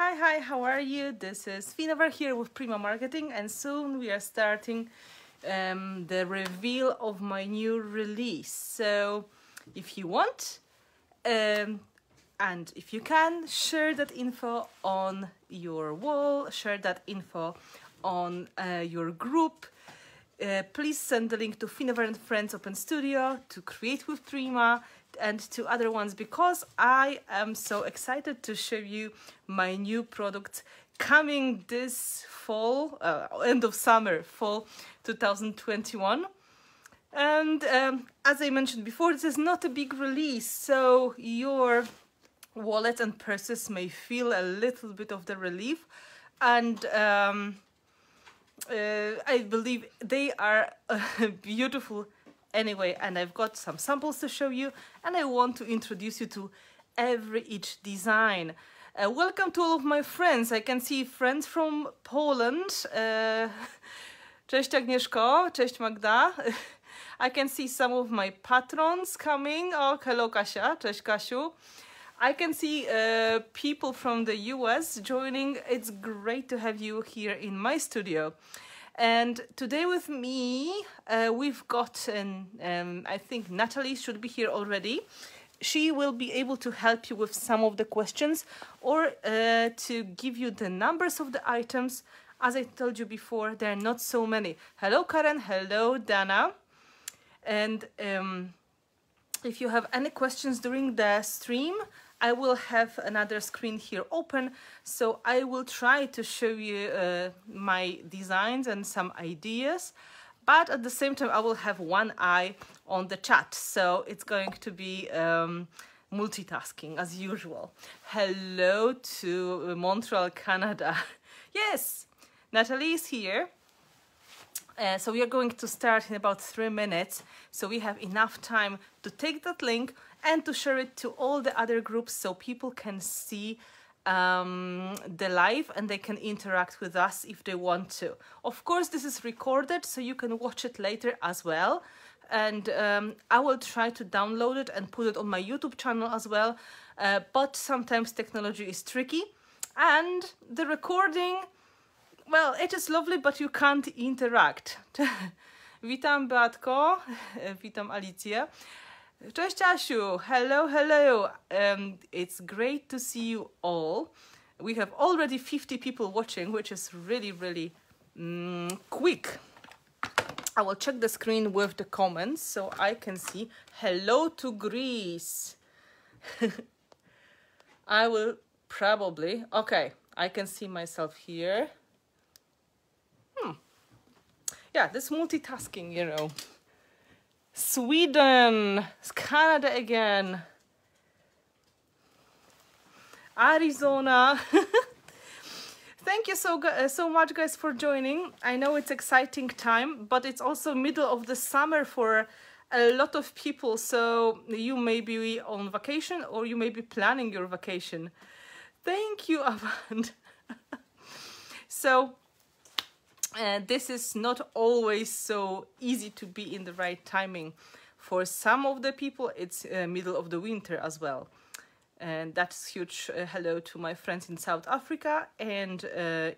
Hi, how are you? This is Finnabair here with Prima Marketing, and soon we are starting the reveal of my new release. So if you want and if you can, share that info on your wall, share that info on your group. Please send the link to Finnabair and Friends Open Studio, to Create with Prima, and to other ones, because I am so excited to show you my new product coming this fall, end of summer, fall 2021. And as I mentioned before, this is not a big release, so your wallet and purses may feel a little bit of the relief, and I believe they are beautiful anyway, and I've got some samples to show you, and I want to introduce you to each design. Welcome to all of my friends. I can see friends from Poland. Cześć Agnieszko, cześć Magda. I can see some of my patrons coming. Oh, hello Kasia, cześć Kasiu. I can see people from the US joining. It's great to have you here in my studio. And today with me, we've got, I think Natalie should be here already. She will be able to help you with some of the questions, or to give you the numbers of the items. As I told you before, there are not so many. Hello Karen, hello Dana. And if you have any questions during the stream, I will have another screen here open, so I will try to show you my designs and some ideas, but at the same time I will have one eye on the chat, so it's going to be multitasking as usual. Hello to Montreal, Canada. Yes, Natalie is here. So we are going to start in about 3 minutes, so we have enough time to take that link and to share it to all the other groups, so people can see the live and they can interact with us if they want to. Of course, this is recorded, so you can watch it later as well, and I will try to download it and put it on my YouTube channel as well, but sometimes technology is tricky, and the recording, well, it is lovely, but you can't interact. Witam Beatko, witam Alicję. Cześć Asiu, hello. It's great to see you all. We have already 50 people watching, which is really quick. I will check the screen with the comments so I can see. Hello to Greece. I will probably, okay, I can see myself here. Yeah, this multitasking, you know. Sweden, Canada again, Arizona. Thank you so much, guys, for joining. I know it's exciting time, but it's also middle of the summer for a lot of people, so you may be on vacation or you may be planning your vacation. Thank you, Avant. So this is not always so easy to be in the right timing. For some of the people, it's middle of the winter as well. And that's huge hello to my friends in South Africa and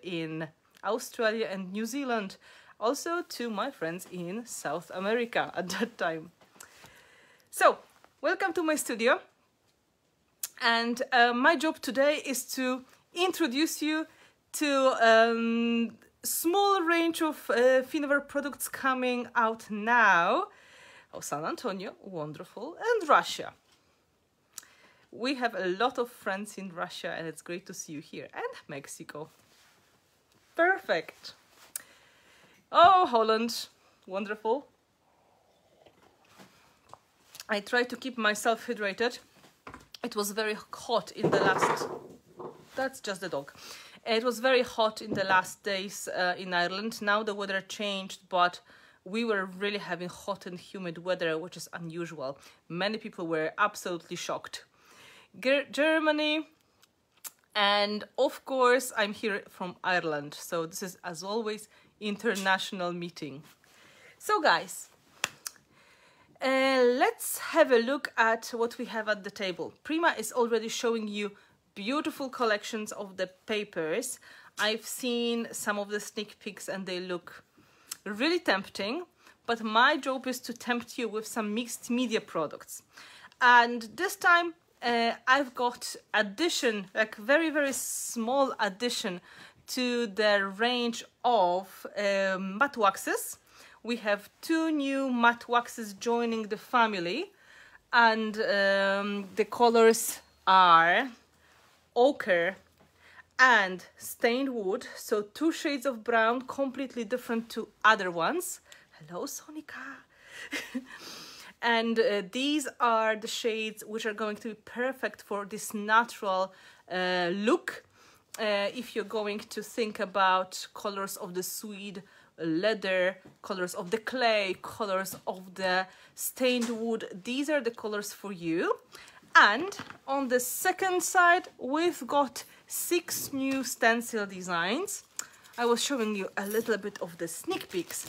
in Australia and New Zealand. Also to my friends in South America at that time. So, welcome to my studio. And my job today is to introduce you to small range of Finnabair products coming out now. Oh, San Antonio, wonderful, and Russia. We have a lot of friends in Russia, and it's great to see you here. And Mexico. Perfect. Oh, Holland, wonderful. I try to keep myself hydrated. It was very hot in the last... That's just the dog. It was very hot in the last days in Ireland. Now the weather changed, but we were really having hot and humid weather, which is unusual. Many people were absolutely shocked. Germany, and of course I'm here from Ireland. So this is, as always, international meeting. So guys, let's have a look at what we have at the table. Prima is already showing you beautiful collections of the papers. I've seen some of the sneak peeks and they look really tempting, but my job is to tempt you with some mixed media products. And this time I've got addition, like very small addition to the range of matte waxes. We have 2 new matte waxes joining the family, and the colors are ochre and stained wood, so 2 shades of brown, completely different to other ones. Hello, Sonika. And these are the shades which are going to be perfect for this natural look. If you're going to think about colors of the suede leather, colors of the clay, colors of the stained wood, these are the colors for you. And on the second side, we've got 6 new stencil designs. I was showing you a little bit of the sneak peeks,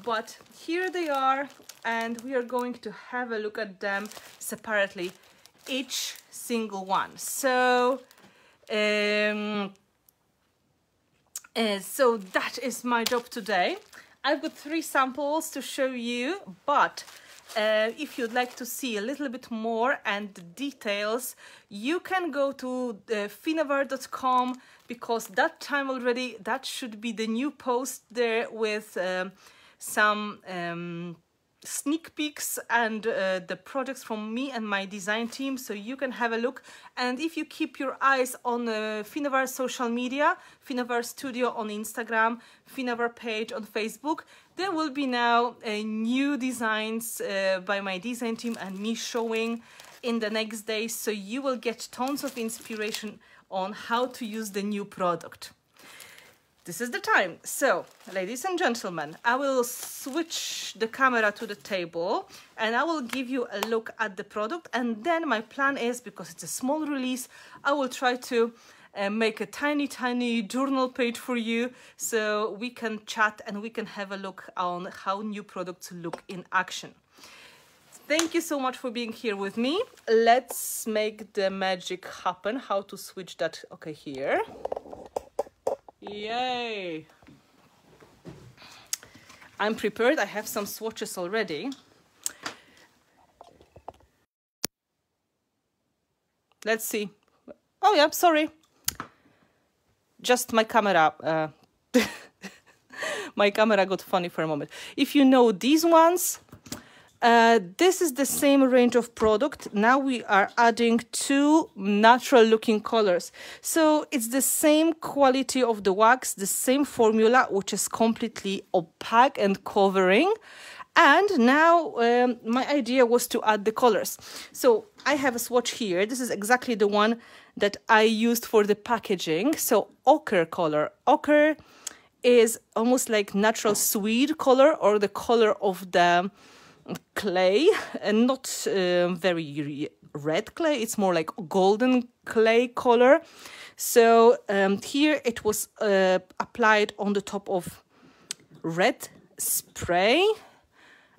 but here they are, and we are going to have a look at them separately, each single one. So so that is my job today. I've got 3 samples to show you, but if you'd like to see a little bit more and the details, you can go to finnabair.com, because that time already, that should be the new post there with some sneak peeks and the projects from me and my design team, so you can have a look. And if you keep your eyes on Finnabair social media, Finnabair Studio on Instagram, Finnabair page on Facebook, there will be now new designs by my design team and me showing in the next days, so you will get tons of inspiration on how to use the new product. This is the time. So, ladies and gentlemen, I will switch the camera to the table and I will give you a look at the product. And then my plan is, because it's a small release, I will try to make a tiny journal page for you, so we can chat and we can have a look on how new products look in action. Thank you so much for being here with me. Let's make the magic happen. How to switch that? Okay, here. Yay! I'm prepared. I have some swatches already. Let's see. Oh yeah, sorry. Just my camera. My camera got funny for a moment. If you know these ones, this is the same range of product. Now we are adding 2 natural looking colors. So it's the same quality of the wax, the same formula, which is completely opaque and covering. And now my idea was to add the colors. So I have a swatch here. This is exactly the one that I used for the packaging. So ochre color. Ochre is almost like natural suede color, or the color of the clay, and not very red clay, it's more like golden clay color. So here it was applied on the top of red spray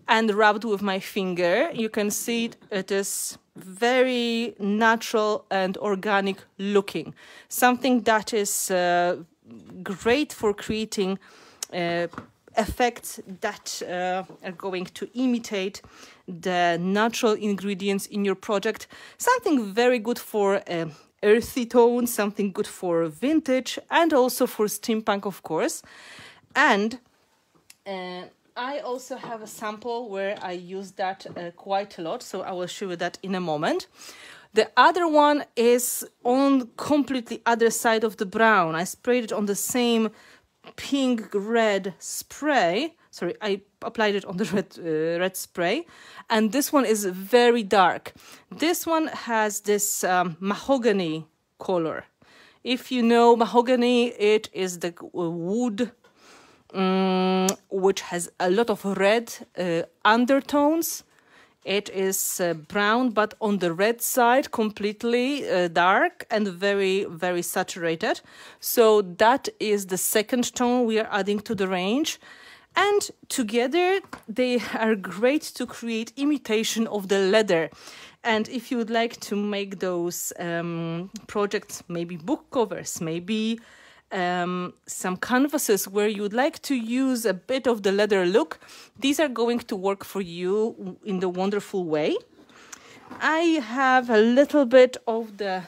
and rubbed with my finger. You can see it is very natural and organic looking, something that is great for creating effects that are going to imitate the natural ingredients in your project. Something very good for earthy tones, something good for vintage, and also for steampunk, of course. And I also have a sample where I use that quite a lot, so I will show you that in a moment. The other one is on completely other side of the brown. I sprayed it on the same pink-red spray. Sorry, I applied it on the red spray. And this one is very dark. This one has this mahogany color. If you know mahogany, it is the wood which has a lot of red undertones. It is brown, but on the red side, completely dark and very, very saturated. So that is the second tone we are adding to the range. And together they are great to create imitation of the leather. And if you would like to make those projects, maybe book covers, maybe some canvases where you would like to use a bit of the leather look, these are going to work for you in the wonderful way. I have a little bit of the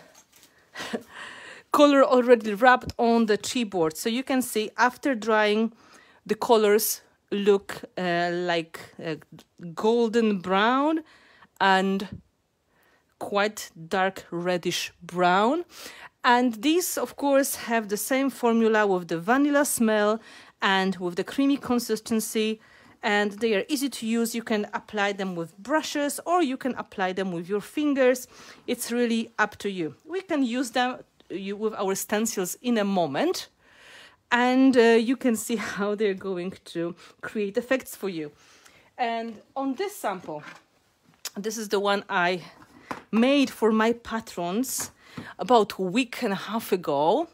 color already wrapped on the chipboard, so you can see after drying the colors look like golden brown and quite dark reddish brown. And these of course have the same formula with the vanilla smell and with the creamy consistency, and they are easy to use. You can apply them with brushes or you can apply them with your fingers. It's really up to you. We can use them with our stencils in a moment, and you can see how they're going to create effects for you. And on this sample, this is the one I made for my patrons about a week and a half ago.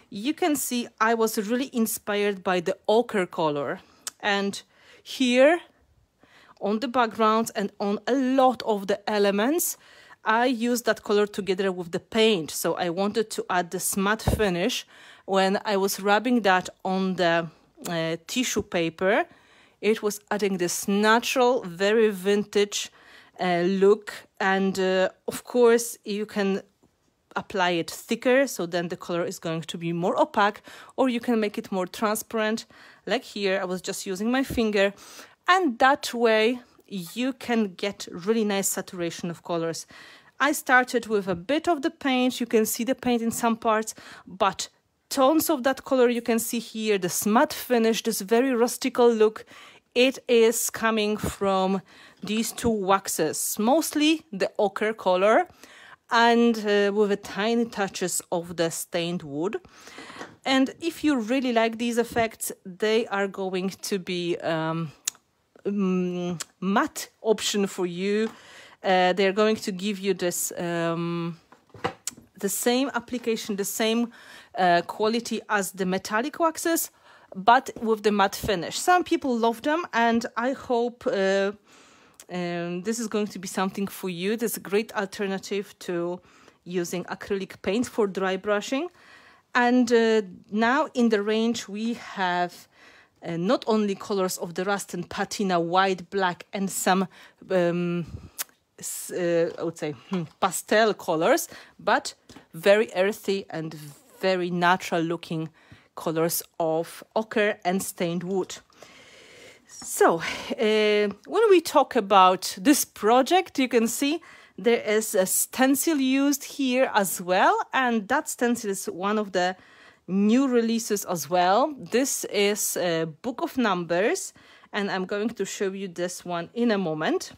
You can see I was really inspired by the ochre color, and here on the background and on a lot of the elements I used that color together with the paint. So I wanted to add this matte finish. When I was rubbing that on the tissue paper, it was adding this natural, very vintage look. And of course you can apply it thicker, so then the color is going to be more opaque, or you can make it more transparent. Like here, I was just using my finger, and that way you can get really nice saturation of colors. I started with a bit of the paint. You can see the paint in some parts, but tons of that color you can see here, this matte finish, this very rustical look. It is coming from these two waxes, mostly the ochre color, and with a tiny touches of the stained wood. And if you really like these effects, they are going to be matte option for you. They're going to give you this the same application, the same quality as the metallic waxes, but with the matte finish. Some people love them, and I hope this is going to be something for you. There's a great alternative to using acrylic paint for dry brushing. And now in the range we have not only colors of the rust and patina, white, black, and some I would say pastel colors, but very earthy and very natural looking colors of ochre and stained wood. So when we talk about this project, you can see there is a stencil used here as well, and that stencil is one of the new releases as well. This is a book of numbers, and I'm going to show you this one in a moment.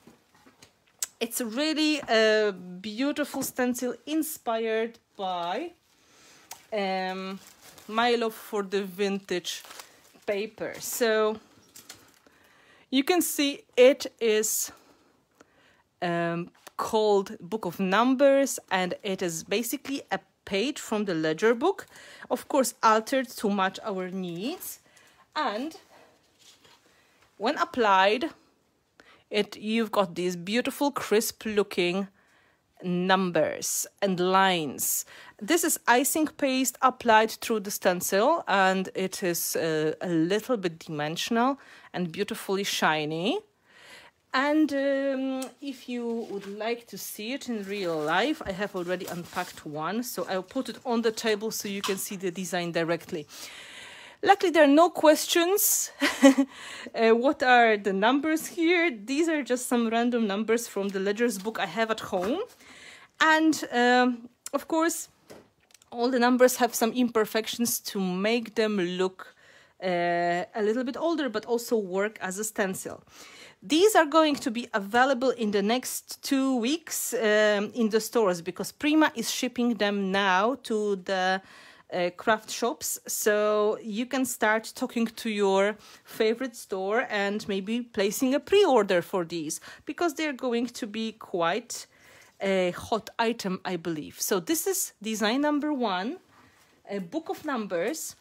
It's really a beautiful stencil inspired by my love for the vintage paper. So you can see it is called Book of Numbers, and it is basically a page from the ledger book, of course altered to match our needs. And when applied, you've got these beautiful crisp looking numbers and lines. This is icing paste applied through the stencil, and it is a little bit dimensional and beautifully shiny. And if you would like to see it in real life, I have already unpacked one, so I'll put it on the table so you can see the design directly. Luckily, there are no questions. What are the numbers here? These are just some random numbers from the ledger's book I have at home. And of course, all the numbers have some imperfections to make them look a little bit older, but also work as a stencil. These are going to be available in the next 2 weeks in the stores, because Prima is shipping them now to the craft shops. So you can start talking to your favorite store and maybe placing a pre-order for these, because they're going to be quite a hot item, I believe. So this is design number 1, a book of numbers.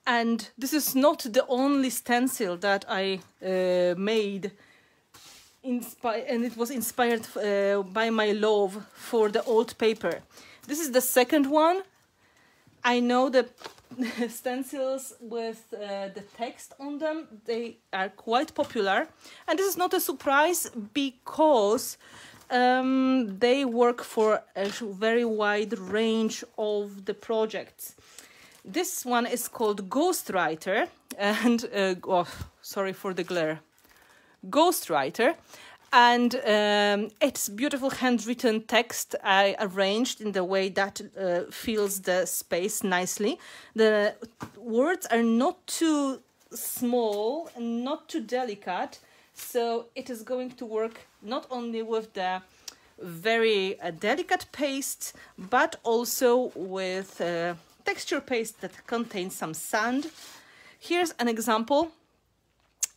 And this is not the only stencil that I made, and it was inspired by my love for the old paper. This is the second one. I know the stencils with the text on them, they are quite popular. And this is not a surprise because they work for a very wide range of the projects. This one is called Ghostwriter, and oh, sorry for the glare. Ghostwriter, and it's beautiful handwritten text I arranged in the way that fills the space nicely. The words are not too small and not too delicate, so it is going to work not only with the very delicate paste, but also with texture paste that contains some sand. Here's an example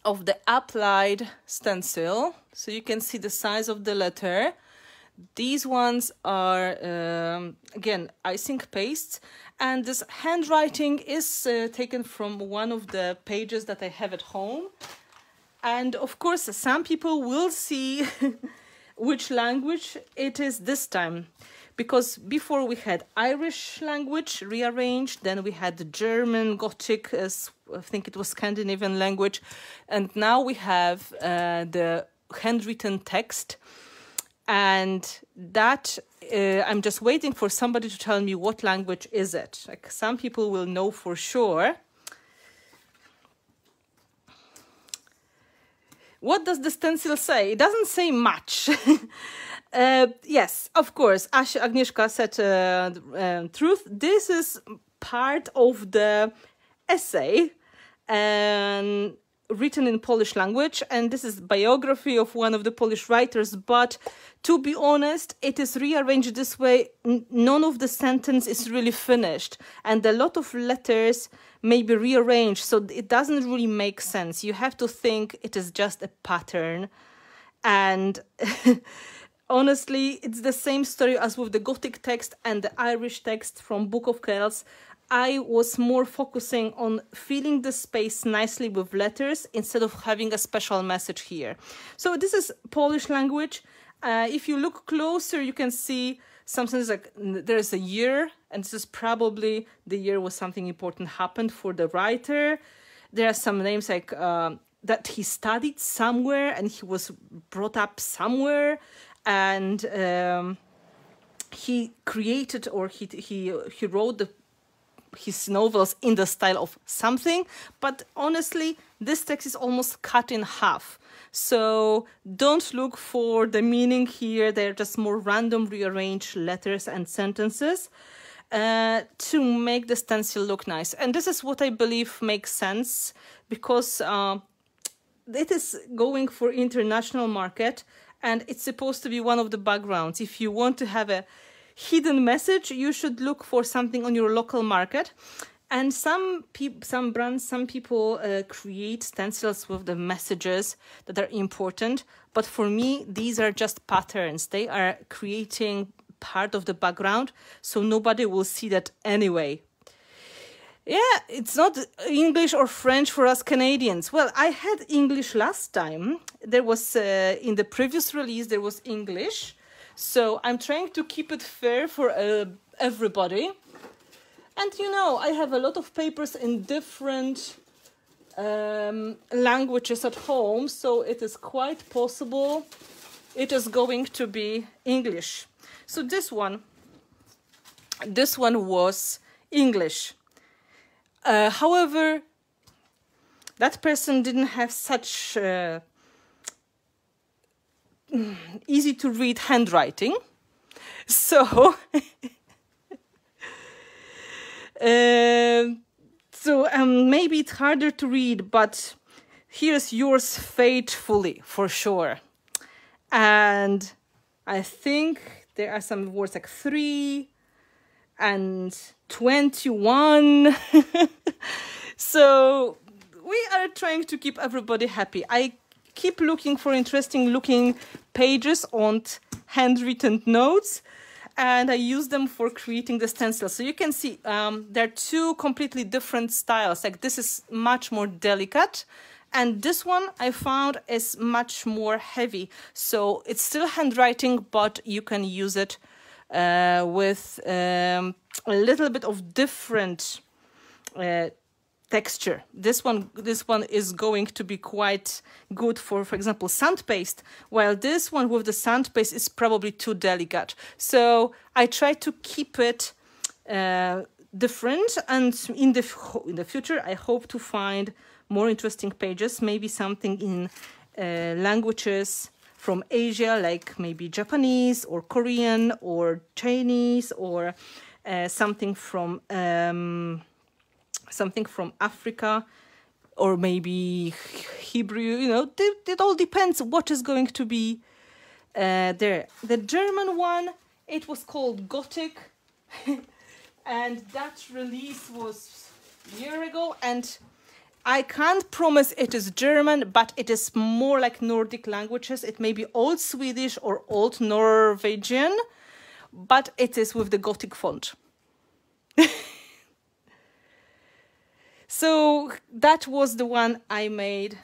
of the applied stencil, so you can see the size of the letter. These ones are again icing pastes, and this handwriting is taken from one of the pages that I have at home. And of course some people will see which language it is this time, because before we had Irish language rearranged, then we had the German, Gothic, I think it was Scandinavian language, and now we have the handwritten text. And that I'm just waiting for somebody to tell me what language is it. Like, some people will know for sure. What does the stencil say? It doesn't say much. Yes, of course, Agnieszka said truth. This is part of the essay written in Polish language, and this is biography of one of the Polish writers, but to be honest, it is rearranged this way. None of the sentence is really finished, and a lot of letters may be rearranged, so it doesn't really make sense. You have to think it is just a pattern. And honestly, it's the same story as with the Gothic text and the Irish text from Book of Kells. I was more focusing on filling the space nicely with letters instead of having a special message here. So this is Polish language. If you look closer, you can see something like there's a year, and this is probably the year where something important happened for the writer. There are some names like that he studied somewhere and he was brought up somewhere, and he created, or he wrote his novels in the style of something. But honestly, this text is almost cut in half. So don't look for the meaning here. They're just more random rearranged letters and sentences to make the stencil look nice. And this is what I believe makes sense, because it is going for international market, and it's supposed to be one of the backgrounds. If you want to have a hidden message, you should look for something on your local market. And some brands, some people create stencils with the messages that are important. But for me, these are just patterns. They are creating part of the background, so nobody will see that anyway. Yeah, it's not English or French for us Canadians. Well, I had English last time. There was, in the previous release, there was English. So I'm trying to keep it fair for everybody. And you know, I have a lot of papers in different languages at home, so it is quite possible it is going to be English. So this one was English. However, that person didn't have such easy to read handwriting, so maybe it's harder to read, but here's yours faithfully for sure. And I think there are some words like 3 and 21. So we are trying to keep everybody happy. I keep looking for interesting looking pages on handwritten notes, and I use them for creating the stencil. So you can see there are two completely different styles. Like this is much more delicate, and this one I found is much more heavy. So it's still handwriting, but you can use it with a little bit of different texture. This one is going to be quite good for example, sand paste, while this one with the sand paste is probably too delicate. So I try to keep it different, and in the future I hope to find more interesting pages, maybe something in languages from Asia, like maybe Japanese or Korean or Chinese, or something from Africa, or maybe Hebrew. You know, it all depends what is going to be there. The German one, it was called Gothic, and that release was a year ago, and I can't promise it is German, but it is more like Nordic languages. It may be Old Swedish or Old Norwegian, but it is with the Gothic font. So that was the one I made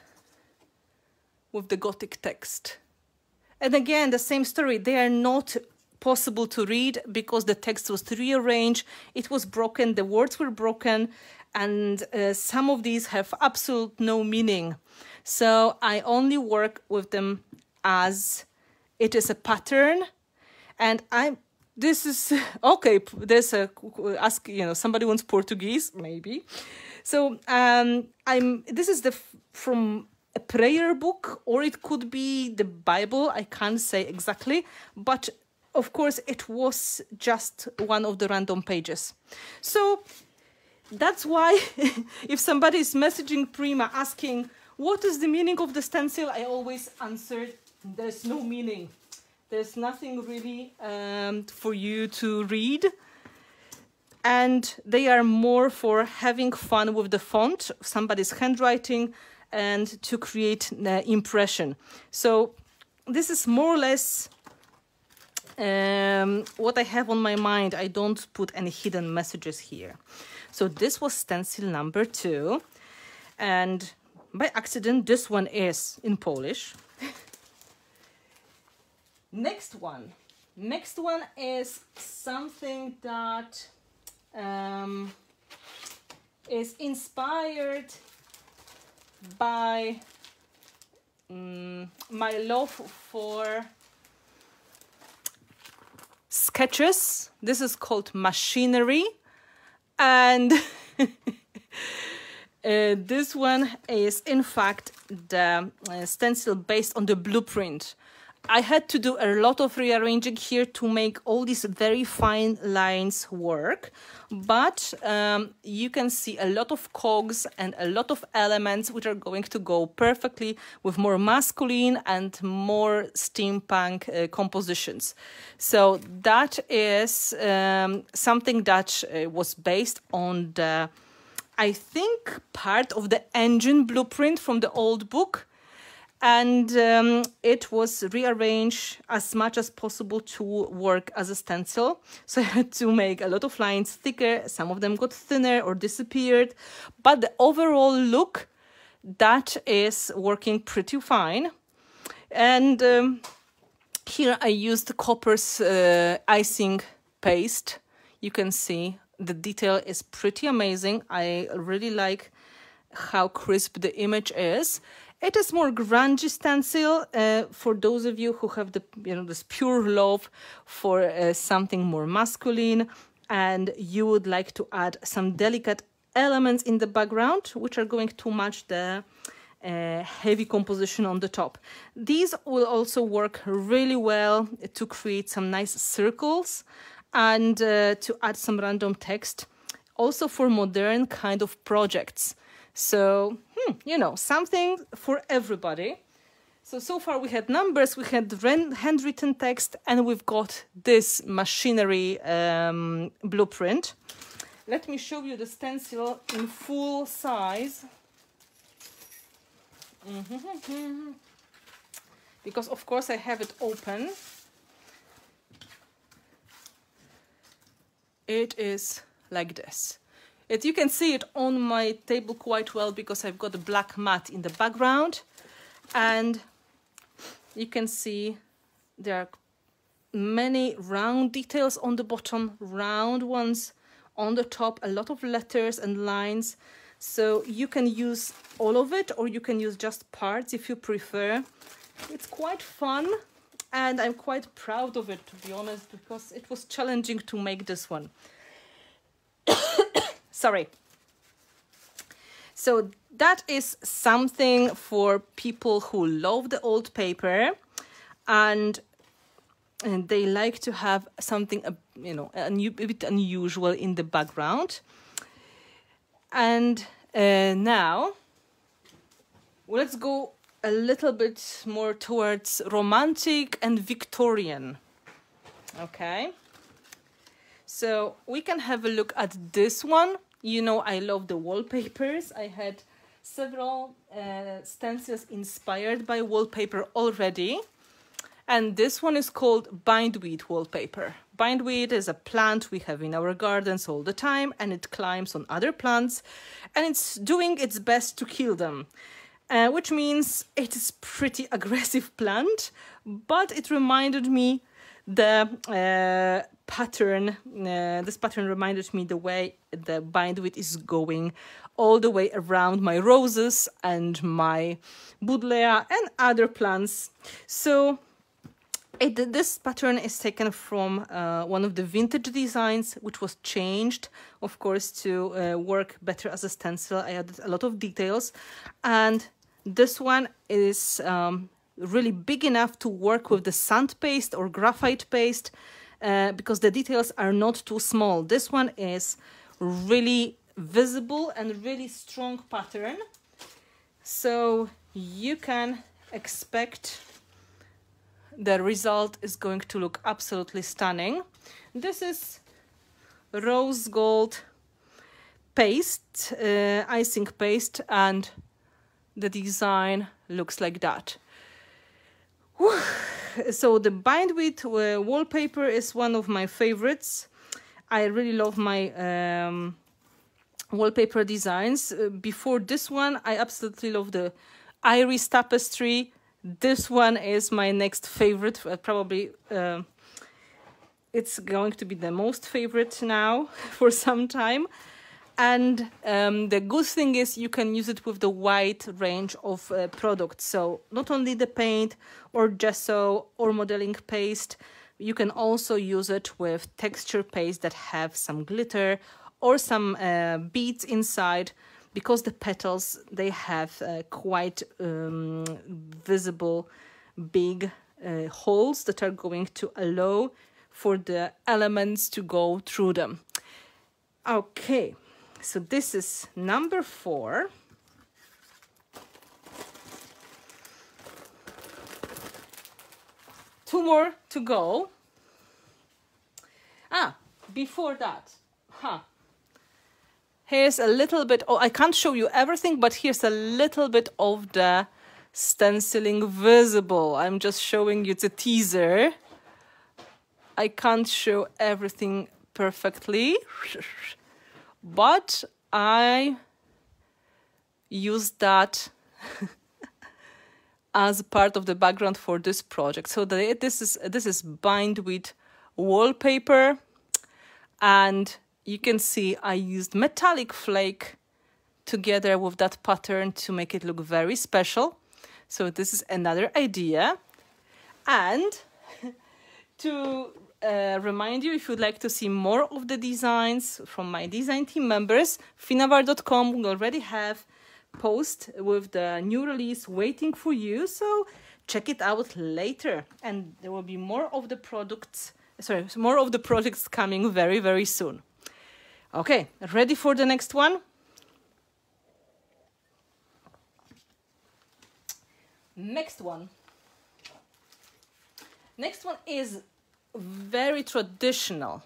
with the Gothic text. And again, the same story. They are not possible to read because the text was rearranged. It was broken. The words were broken. And some of these have absolute no meaning. So I only work with them as it is a pattern. And this is, okay, there's a, ask, you know, somebody wants Portuguese, maybe. So this is from a prayer book, or it could be the Bible. I can't say exactly, but of course it was just one of the random pages. So that's why if somebody is messaging Prima asking, what is the meaning of the stencil? I always answer, there's no meaning. There's nothing really for you to read. And they are more for having fun with the font, somebody's handwriting, and to create the impression. So this is more or less what I have on my mind. I don't put any hidden messages here. So this was stencil number 2. And by accident, this one is in Polish. Next one is something that is inspired by my love for sketches. This is called machinery, and this one is in fact the stencil based on the blueprint. I had to do a lot of rearranging here to make all these very fine lines work, but you can see a lot of cogs and a lot of elements which are going to go perfectly with more masculine and more steampunk compositions. So that is something that was based on the, I think, part of the engine blueprint from the old book. And it was rearranged as much as possible to work as a stencil. So I had to make a lot of lines thicker. Some of them got thinner or disappeared. But the overall look, that is working pretty fine. And here I used copper's icing paste. You can see the detail is pretty amazing. I really like how crisp the image is. It is more grungy stencil for those of you who have the, you know, this pure love for something more masculine, and you would like to add some delicate elements in the background, which are going to match the heavy composition on the top. These will also work really well to create some nice circles and to add some random text, also for modern kind of projects. So, you know, something for everybody. So far we had numbers, we had handwritten text, and we've got this machinery blueprint. Let me show you the stencil in full size. Because, of course, I have it open. it is like this. You can see it on my table quite well because I've got a black mat in the background, and you can see there are many round details on the bottom, round ones on the top, a lot of letters and lines. So you can use all of it, or you can use just parts if you prefer. It's quite fun, and I'm quite proud of it, to be honest, because it was challenging to make this one. Sorry. So that is something for people who love the old paper and they like to have something, you know, a bit unusual in the background. And now let's go a little bit more towards romantic and Victorian. Okay. So we can have a look at this one. You know, I love the wallpapers. I had several stencils inspired by wallpaper already. And this one is called Bindweed wallpaper. Bindweed is a plant we have in our gardens all the time, and it climbs on other plants, and it's doing its best to kill them. Which means it is pretty aggressive plant, but it reminded me the pattern, this pattern reminded me the way the bindweed is going all the way around my roses and my buddleia and other plants. So this pattern is taken from one of the vintage designs, which was changed, of course, to work better as a stencil. I added a lot of details, and this one is really big enough to work with the sand paste or graphite paste because the details are not too small. This one is really visible and really strong pattern, so you can expect the result is going to look absolutely stunning. This is rose gold paste, icing paste, and the design looks like that. So the Bindweed wallpaper is one of my favorites. I really love my wallpaper designs. Before this one, I absolutely love the iris tapestry. This one is my next favorite. Probably it's going to be the most favorite now for some time. And the good thing is you can use it with the wide range of products. So not only the paint or gesso or modeling paste, you can also use it with texture paste that have some glitter or some beads inside, because the petals, they have quite visible big holes that are going to allow for the elements to go through them. Okay. So this is number 4. Two more to go. Before that, here's a little bit. Oh, I can't show you everything, but here's a little bit of the stenciling visible. I'm just showing you, it's a teaser. I can't show everything perfectly, but I used that as part of the background for this project. So this is Bindweed wallpaper, and you can see I used metallic flake together with that pattern to make it look very special. So this is another idea. And to remind you, if you'd like to see more of the designs from my design team members, Finnabair.com will already have post with the new release waiting for you, so check it out later. And there will be more of the products, more of the projects coming very, very soon. Okay, ready for the next one? Next one is very traditional.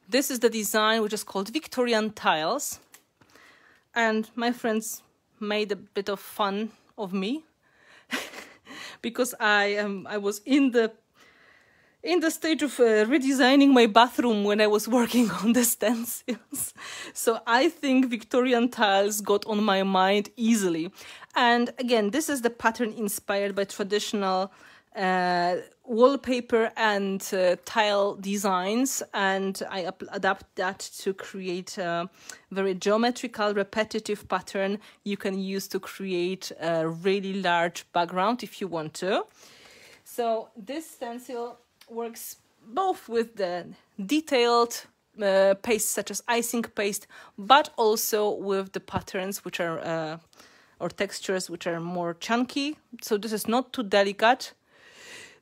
This is the design which is called Victorian Tiles, and my friends made a bit of fun of me because I was in in the stage of redesigning my bathroom when I was working on the stencils. So I think Victorian Tiles got on my mind easily. And again, this is the pattern inspired by traditional wallpaper and tile designs, and I adapt that to create a very geometrical, repetitive pattern you can use to create a really large background if you want to. So this stencil works both with the detailed paste such as icing paste, but also with the patterns which are or textures which are more chunky. So this is not too delicate.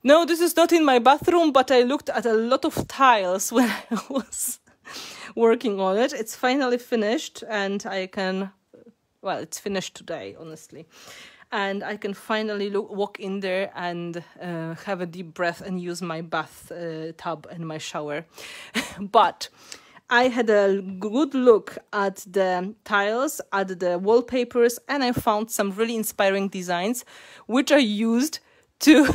No, this is not in my bathroom, but I looked at a lot of tiles when I was working on it. It's finally finished, and I can, well, it's finished today, honestly. And I can finally walk in there and have a deep breath and use my bath tub and my shower. But I had a good look at the tiles, at the wallpapers, and I found some really inspiring designs, which I used to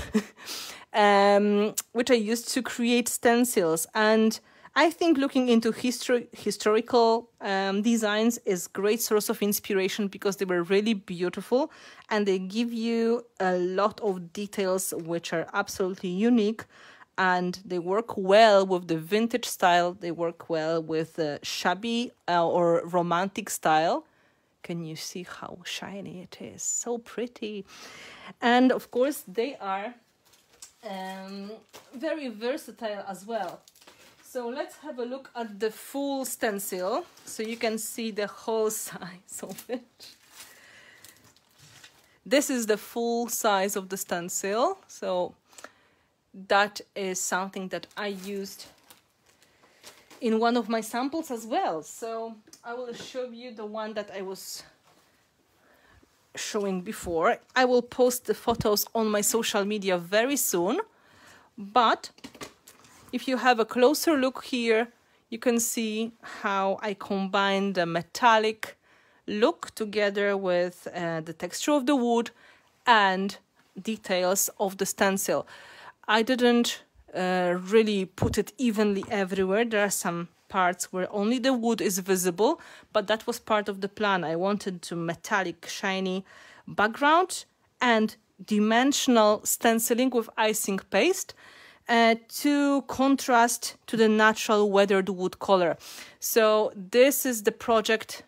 create stencils. And I think looking into historical designs is great source of inspiration, because they were really beautiful and they give you a lot of details which are absolutely unique, and they work well with the vintage style. They work well with the shabby or romantic style. Can you see how shiny it is? So pretty. And of course they are very versatile as well. So let's have a look at the full stencil so you can see the whole size of it. This is the full size of the stencil. So that is something that I used in one of my samples as well. So I will show you the one that I was showing before. I will post the photos on my social media very soon, but if you have a closer look here, you can see how I combine the metallic look together with the texture of the wood and details of the stencil. I didn't really put it evenly everywhere. There are some parts where only the wood is visible, but that was part of the plan. I wanted to metallic, shiny background and dimensional stenciling with icing paste to contrast to the natural weathered wood color. So this is the project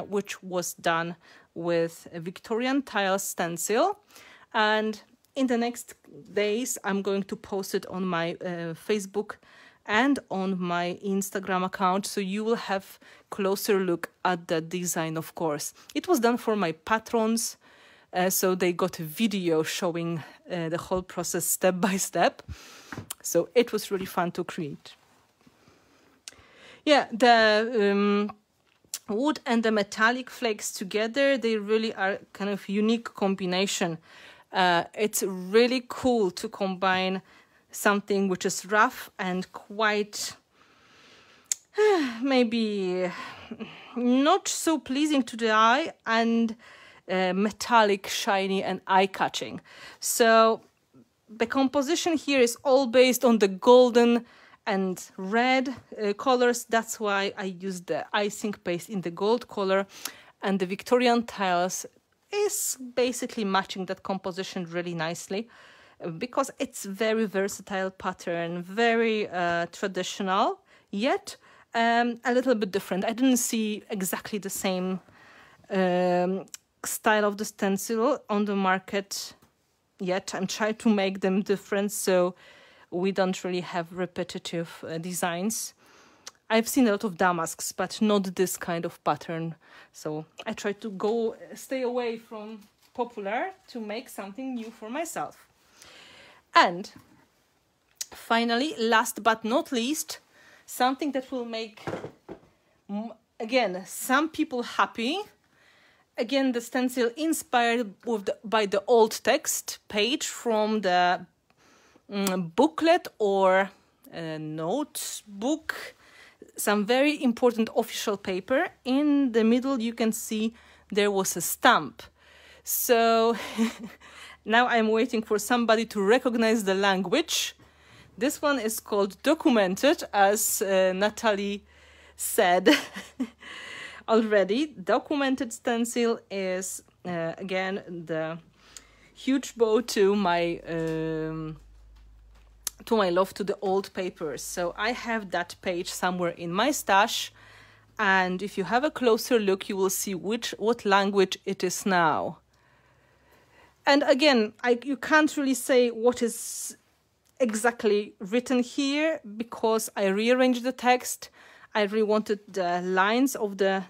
which was done with a Victorian Tiles stencil, and in the next days I'm going to post it on my Facebook and on my Instagram account, so you will have closer look at the design. Of course, it was done for my patrons, so they got a video showing the whole process step by step. So it was really fun to create. Yeah, the wood and the metallic flakes together, they really are kind of unique combination. It's really cool to combine something which is rough and quite maybe not so pleasing to the eye, and metallic, shiny and eye-catching. So the composition here is all based on the golden and red colors. That's why I used the icing paste in the gold color, and the Victorian Tiles is basically matching that composition really nicely, because it's very versatile pattern, very traditional, yet a little bit different. I didn't see exactly the same style of the stencil on the market yet. I'm trying to make them different, so we don't really have repetitive designs. I've seen a lot of damasks, but not this kind of pattern. So I try to stay away from popular to make something new for myself. And finally, last but not least, something that will make, again, some people happy. Again, the stencil inspired by the old text page from the booklet or notebook, some very important official paper. In the middle, you can see there was a stamp. So now I'm waiting for somebody to recognize the language. This one is called Documented, as Natalie said already. Documented stencil is, again, the huge bow to my love to the old papers. So I have that page somewhere in my stash, and if you have a closer look, you will see what language it is now. And again, you can't really say what is exactly written here because I rearranged the text. I really wanted the lines of the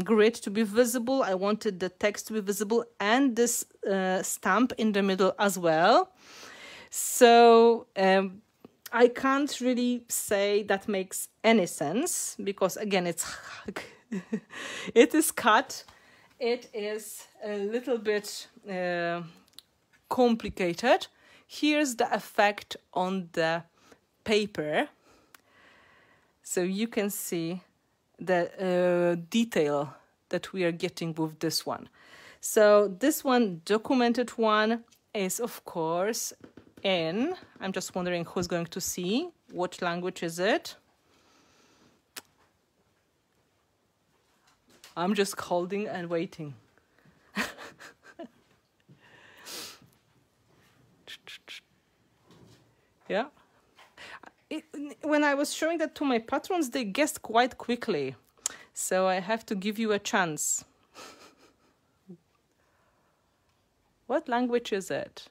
grid to be visible. I wanted the text to be visible and this stamp in the middle as well. So I can't really say that makes any sense because again, it is cut. It is a little bit complicated. Here's the effect on the paper. So you can see the detail that we are getting with this one. So this one, Documented one, is of course in, I'm just wondering who's going to see, what language is it? I'm just holding and waiting. Yeah. When I was showing that to my patrons, they guessed quite quickly. So I have to give you a chance. What language is it?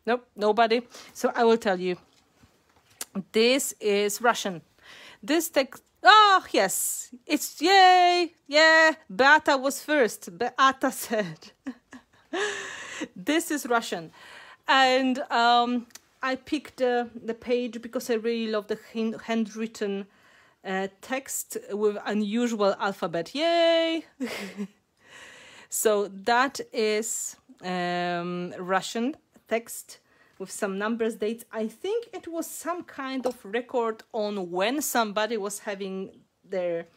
Nope, nobody. So I will tell you. This is Russian. This text, oh yes, it's yay, yeah, Beata was first, Beata said. This is Russian. And I picked the page because I really love the handwritten text with unusual alphabet, yay. So that is Russian text with some numbers, dates. I think it was some kind of record on when somebody was having their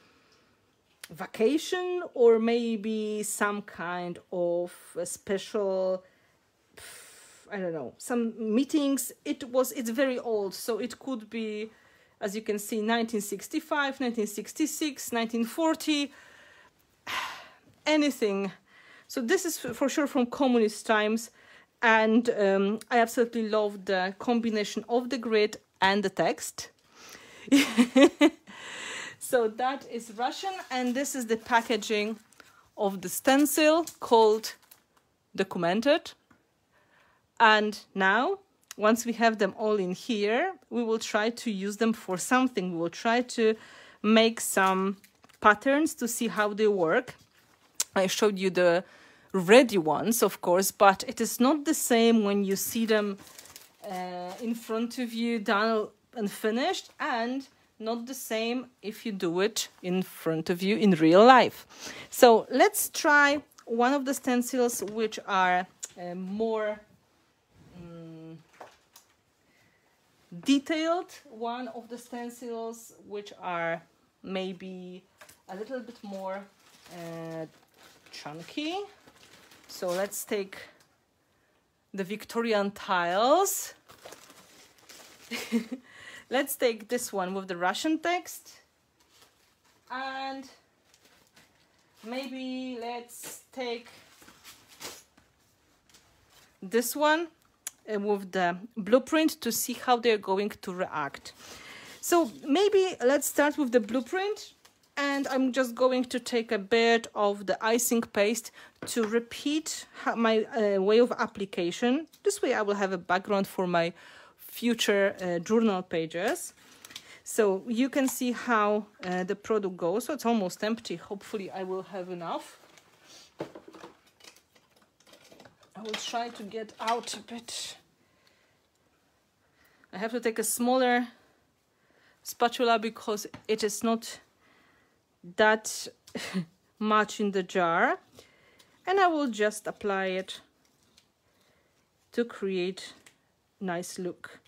vacation or maybe some kind of a special, I don't know, some meetings. It's very old, so it could be, as you can see, 1965, 1966, 1940, anything. So this is for sure from communist times. And I absolutely love the combination of the grid and the text. So that is Russian, and this is the packaging of the stencil called Documented. And now, once we have them all in here, we will try to use them for something. We will try to make some patterns to see how they work. I showed you the ready ones, of course, but it is not the same when you see them in front of you done and finished, and not the same if you do it in front of you in real life. So let's try one of the stencils which are more detailed, one of the stencils which are maybe a little bit more chunky. So let's take the Victorian Tiles. Let's take this one with the Russian text. And maybe let's take this one with the blueprint to see how they're going to react. So maybe let's start with the blueprint. And I'm just going to take a bit of the icing paste to repeat my way of application. This way I will have a background for my future journal pages. So you can see how the product goes. So it's almost empty. Hopefully I will have enough. I will try to get out a bit. I have to take a smaller spatula because it is not that much in the jar, and I will just apply it to create nice look.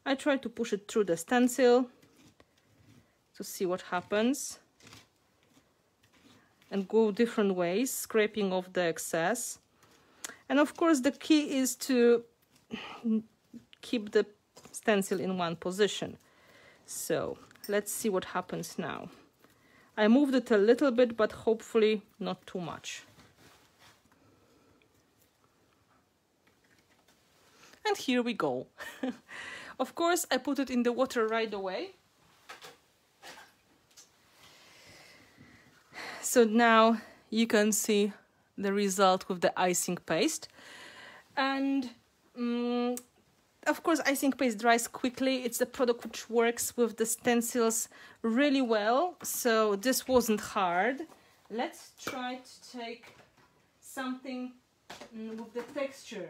I try to push it through the stencil to see what happens. and go different ways, scraping off the excess. And of course the key is to keep the stencil in one position. So let's see what happens now. I moved it a little bit, but hopefully not too much. And here we go. Of course, I put it in the water right away. So now you can see the result with the icing paste. And of course, icing paste dries quickly. It's a product which works with the stencils really well. So this wasn't hard. Let's try to take something with the texture.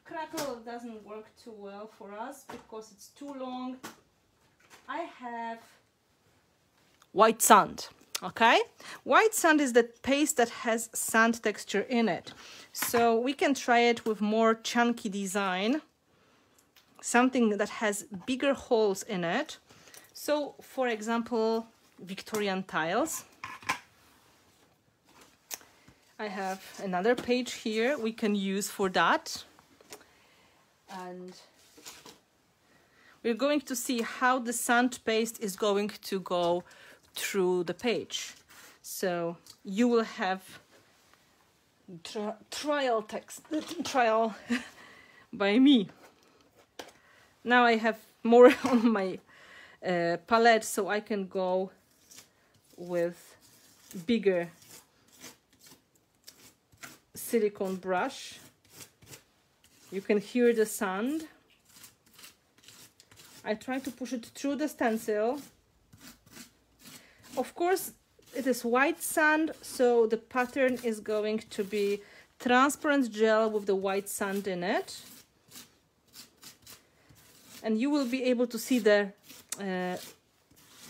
Crackle doesn't work too well for us because it's too long. I have white sand. Okay, white sand is the paste that has sand texture in it. So we can try it with more chunky design, something that has bigger holes in it. So for example, Victorian Tiles. I have another page here we can use for that. And we're going to see how the sand paste is going to go through the page. So you will have trial by me. Now I have more on my palette, so I can go with bigger silicone brush. You can hear the sand. I try to push it through the stencil. Of course, it is white sand, so the pattern is going to be transparent gel with the white sand in it. And you will be able to see the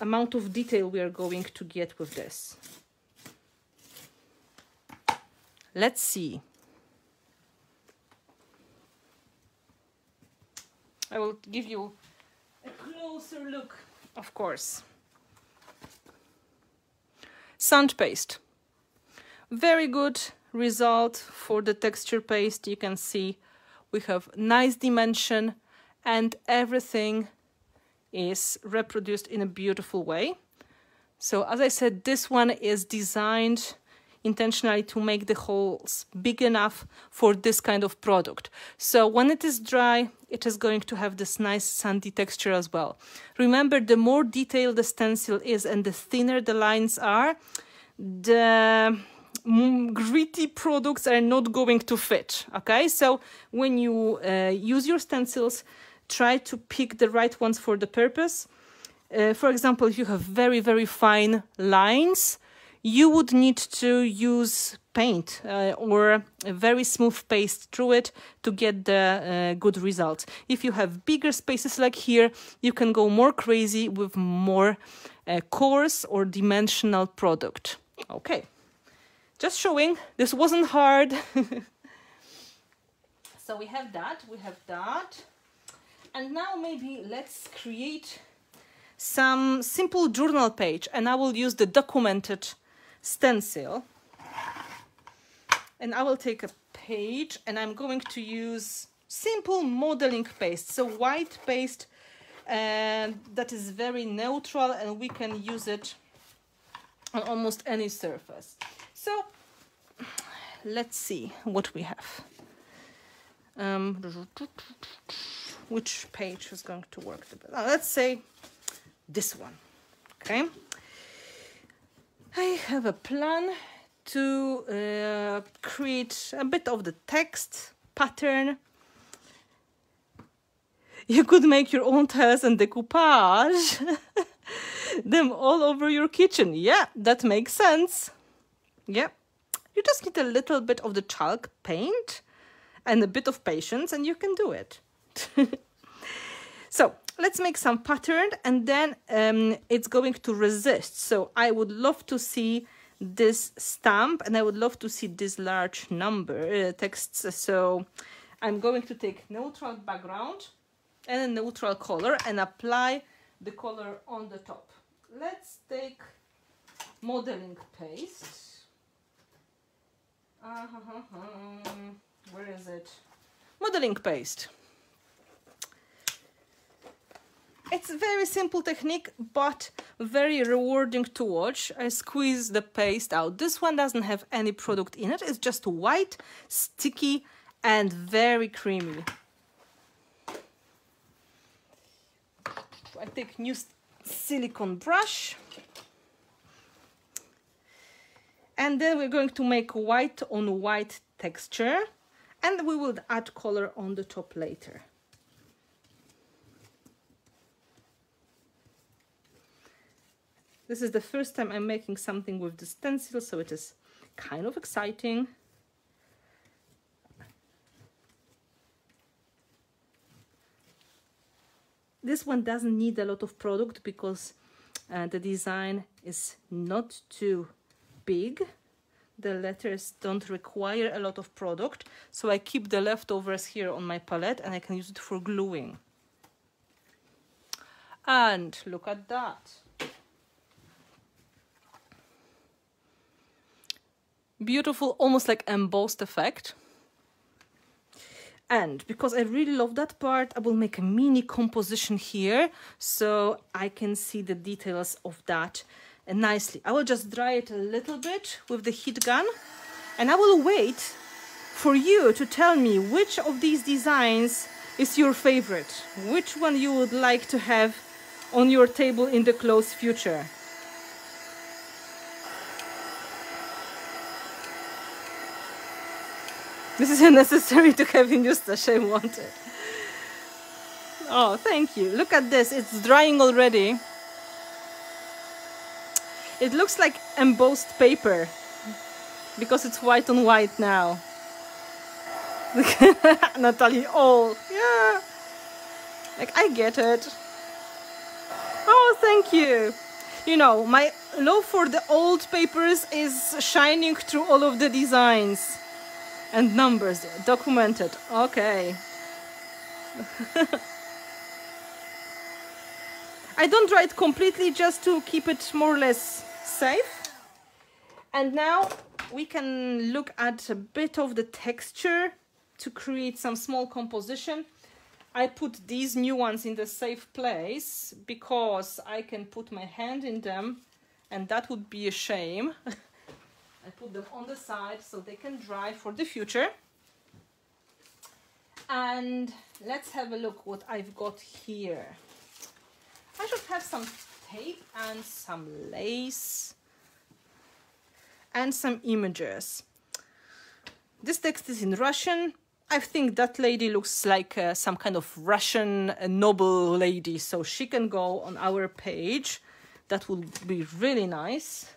amount of detail we are going to get with this. Let's see. I will give you a closer look, of course. Sand paste. Very good result for the texture paste. You can see we have nice dimension and everything is reproduced in a beautiful way. So as I said, this one is designed intentionally to make the holes big enough for this kind of product. So when it is dry, it is going to have this nice sandy texture as well. Remember, the more detailed the stencil is and the thinner the lines are, the gritty products are not going to fit. Okay, so when you use your stencils, try to pick the right ones for the purpose. For example, if you have very, very fine lines, you would need to use paint or a very smooth paste through it to get the good results. If you have bigger spaces like here, you can go more crazy with more coarse or dimensional product. Okay, just showing, this wasn't hard. So we have that. And now maybe let's create some simple journal page, and I will use the documented stencil. And I will take a page and I'm going to use simple modeling paste. So white paste, and that is very neutral and we can use it on almost any surface. So let's see what we have. Which page is going to work the best? Let's say this one. Okay. I have a plan to create a bit of the text pattern. You could make your own tiles and decoupage them all over your kitchen. Yeah, that makes sense. Yeah, you just need a little bit of the chalk paint and a bit of patience and you can do it. So let's make some pattern and then it's going to resist. So I would love to see this stamp and I would love to see this large number texts. So I'm going to take neutral background and a neutral color and apply the color on the top. Let's take modeling paste. Where is it? Modeling paste. It's a very simple technique, but very rewarding to watch. I squeeze the paste out. This one doesn't have any product in it. It's just white, sticky, and very creamy. I take new silicone brush. And then we're going to make white on white texture. And we will add color on the top later. This is the first time I'm making something with the stencil, so it is kind of exciting. This one doesn't need a lot of product because the design is not too big. The letters don't require a lot of product, so I keep the leftovers here on my palette and I can use it for gluing. And look at that. Beautiful, almost like embossed effect. And because I really love that part, I will make a mini composition here so I can see the details of that nicely. I will just dry it a little bit with the heat gun, and I will wait for you to tell me which of these designs is your favorite, which one you would like to have on your table in the close future. This is unnecessary to have in Eustache, I want it. Oh, thank you. Look at this, it's drying already. It looks like embossed paper because it's white on white now. Natalie, oh, yeah. Like, I get it. Oh, thank you. You know, my love for the old papers is shining through all of the designs. And numbers documented. Okay. I don't dry it completely just to keep it more or less safe. And now we can look at a bit of the texture to create some small composition. I put these new ones in the safe place because I can put my hand in them, and that would be a shame. I put them on the side so they can dry for the future. And let's have a look what I've got here. I should have some tape and some lace and some images. This text is in Russian. I think that lady looks like some kind of Russian noble lady, so she can go on our page. That would be really nice.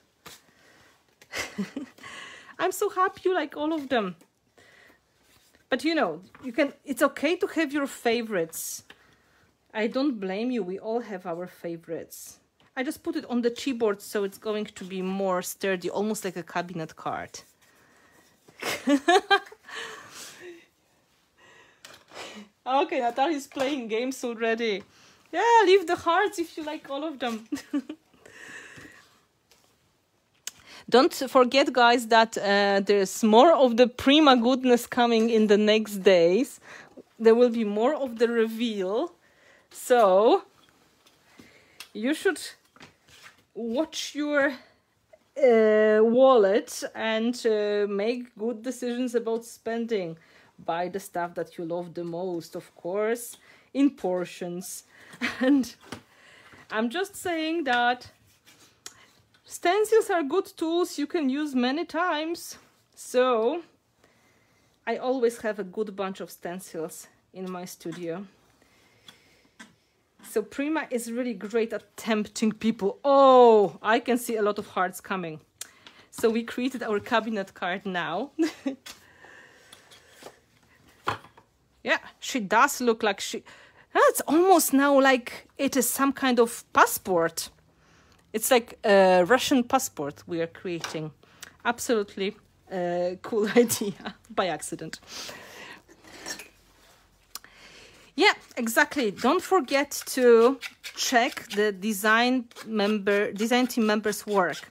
I'm so happy you like all of them. But you know, it's okay to have your favorites. I don't blame you, we all have our favorites. I just put it on the keyboard so it's going to be more sturdy, almost like a cabinet card. Okay, Natalie's playing games already. Yeah, leave the hearts if you like all of them. Don't forget, guys, that there's more of the Prima goodness coming in the next days. There will be more of the reveal. So you should watch your wallet and make good decisions about spending. Buy the stuff that you love the most, of course, in portions. And I'm just saying that stencils are good tools you can use many times. So I always have a good bunch of stencils in my studio. So Prima is really great at tempting people. Oh, I can see a lot of hearts coming. So we created our cabinet card now. Yeah, she does look like she... It's almost now like it is some kind of passport. It's like a Russian passport we are creating. Absolutely cool idea by accident. Yeah, exactly. Don't forget to check the design team members' work.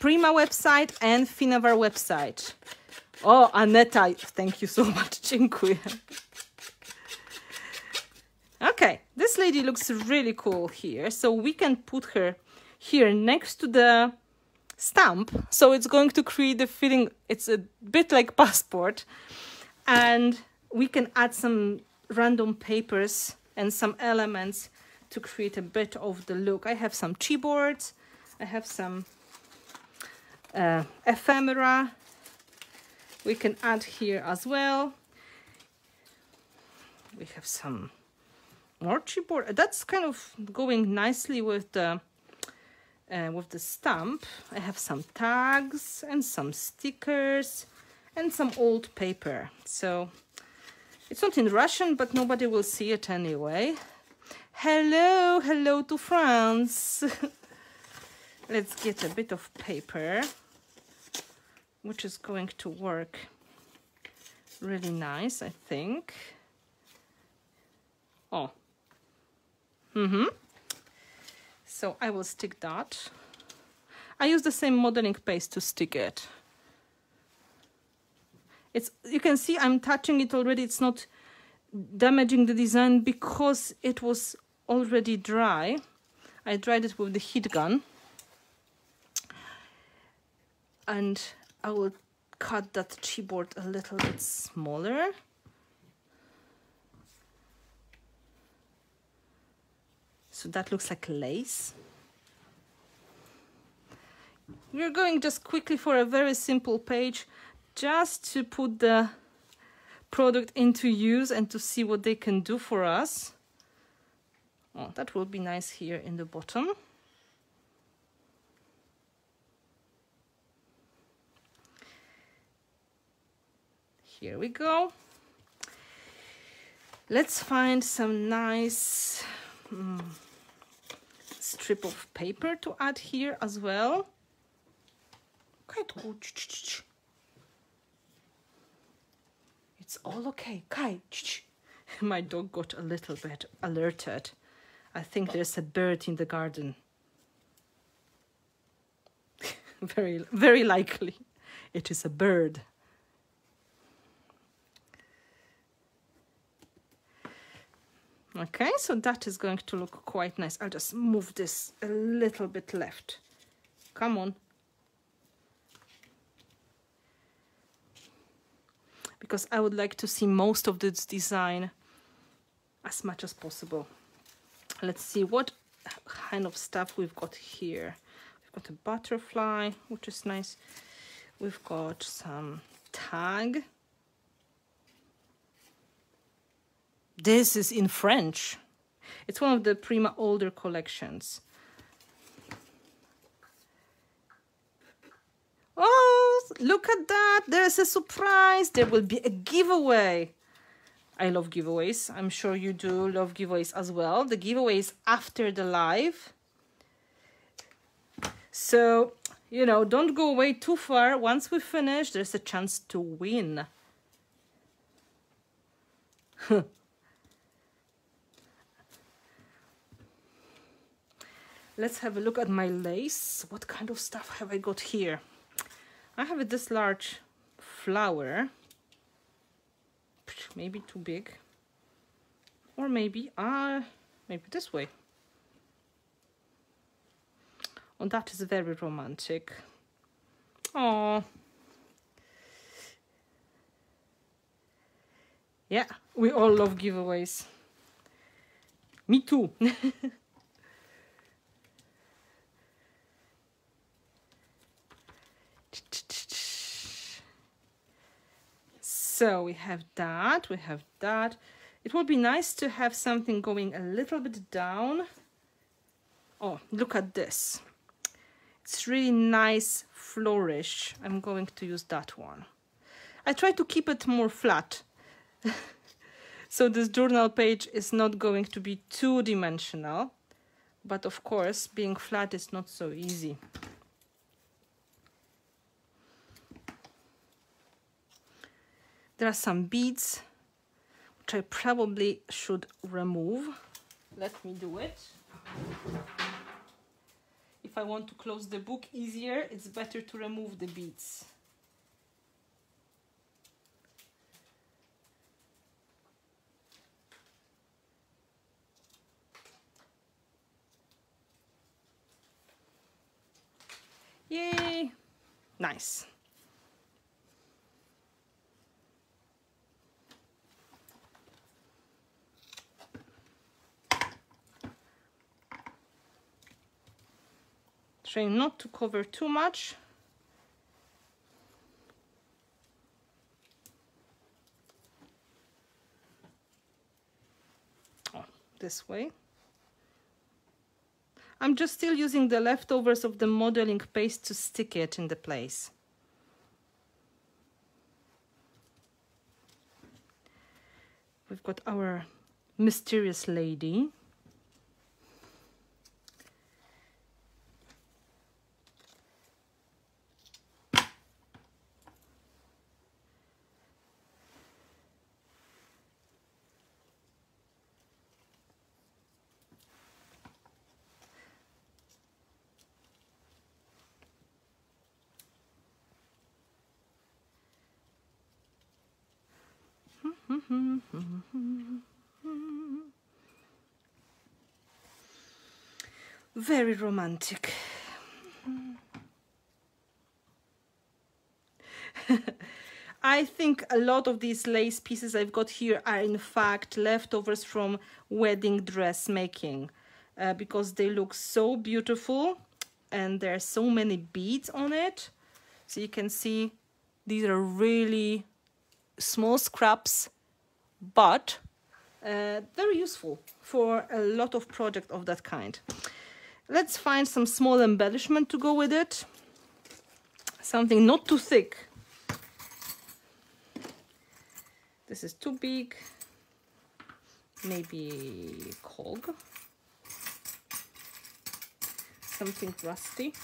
Prima website and Finnabair website. Oh, Aneta, thank you so much. Dziękuję. Okay, this lady looks really cool here. So we can put her here next to the stamp. So it's going to create the feeling, it's a bit like passport. And we can add some random papers and some elements to create a bit of the look. I have some chipboards. I have some ephemera. We can add here as well. We have some more chipboard. That's kind of going nicely with the stamp. I have some tags and some stickers and some old paper. So it's not in Russian, but nobody will see it anyway. Hello, hello to France. Let's get a bit of paper, which is going to work really nice, I think. Oh. So I will stick that. I use the same modeling paste to stick it. You can see I'm touching it already. It's not damaging the design because it was already dry. I dried it with the heat gun. And I will cut that chipboard a little bit smaller. So that looks like lace. We're going just quickly for a very simple page, just to put the product into use and to see what they can do for us. Oh, that will be nice here in the bottom. Here we go. Let's find some nice strip of paper to add here as well. It's all okay. Kai, my dog got a little bit alerted. I think there's a bird in the garden. Very, very likely it is a bird. Okay, so that is going to look quite nice. I'll just move this a little bit left. Come on. Because I would like to see most of this design as much as possible. Let's see what kind of stuff we've got here. We've got a butterfly, which is nice. We've got some tag. This is in French. It's one of the Prima older collections. Oh, look at that. There's a surprise. There will be a giveaway. I love giveaways. I'm sure you do love giveaways as well. The giveaway is after the live. So, you know, don't go away too far. Once we finish, there's a chance to win. Let's have a look at my lace. What kind of stuff have I got here? I have this large flower. Maybe too big. Or maybe this way. Oh, that is very romantic. Oh. Yeah, we all love giveaways. Me too. So we have that, we have that. It would be nice to have something going a little bit down. Oh, look at this. It's really nice flourish. I'm going to use that one. I try to keep it more flat. So this journal page is not going to be two-dimensional. But of course, being flat is not so easy. There are some beads, which I probably should remove. Let me do it. If if I want to close the book easier, it's better to remove the beads. Yay! Nice. Trying not to cover too much. Oh, this way. I'm just still using the leftovers of the modeling paste to stick it in the place. We've got our mysterious lady. Very romantic. I think a lot of these lace pieces I've got here are in fact leftovers from wedding dress making, because they look so beautiful and there are so many beads on it. So you can see these are really small scraps, but very useful for a lot of projects of that kind. Let's find some small embellishment to go with it. Something not too thick. This is too big. Maybe cog. Something rusty.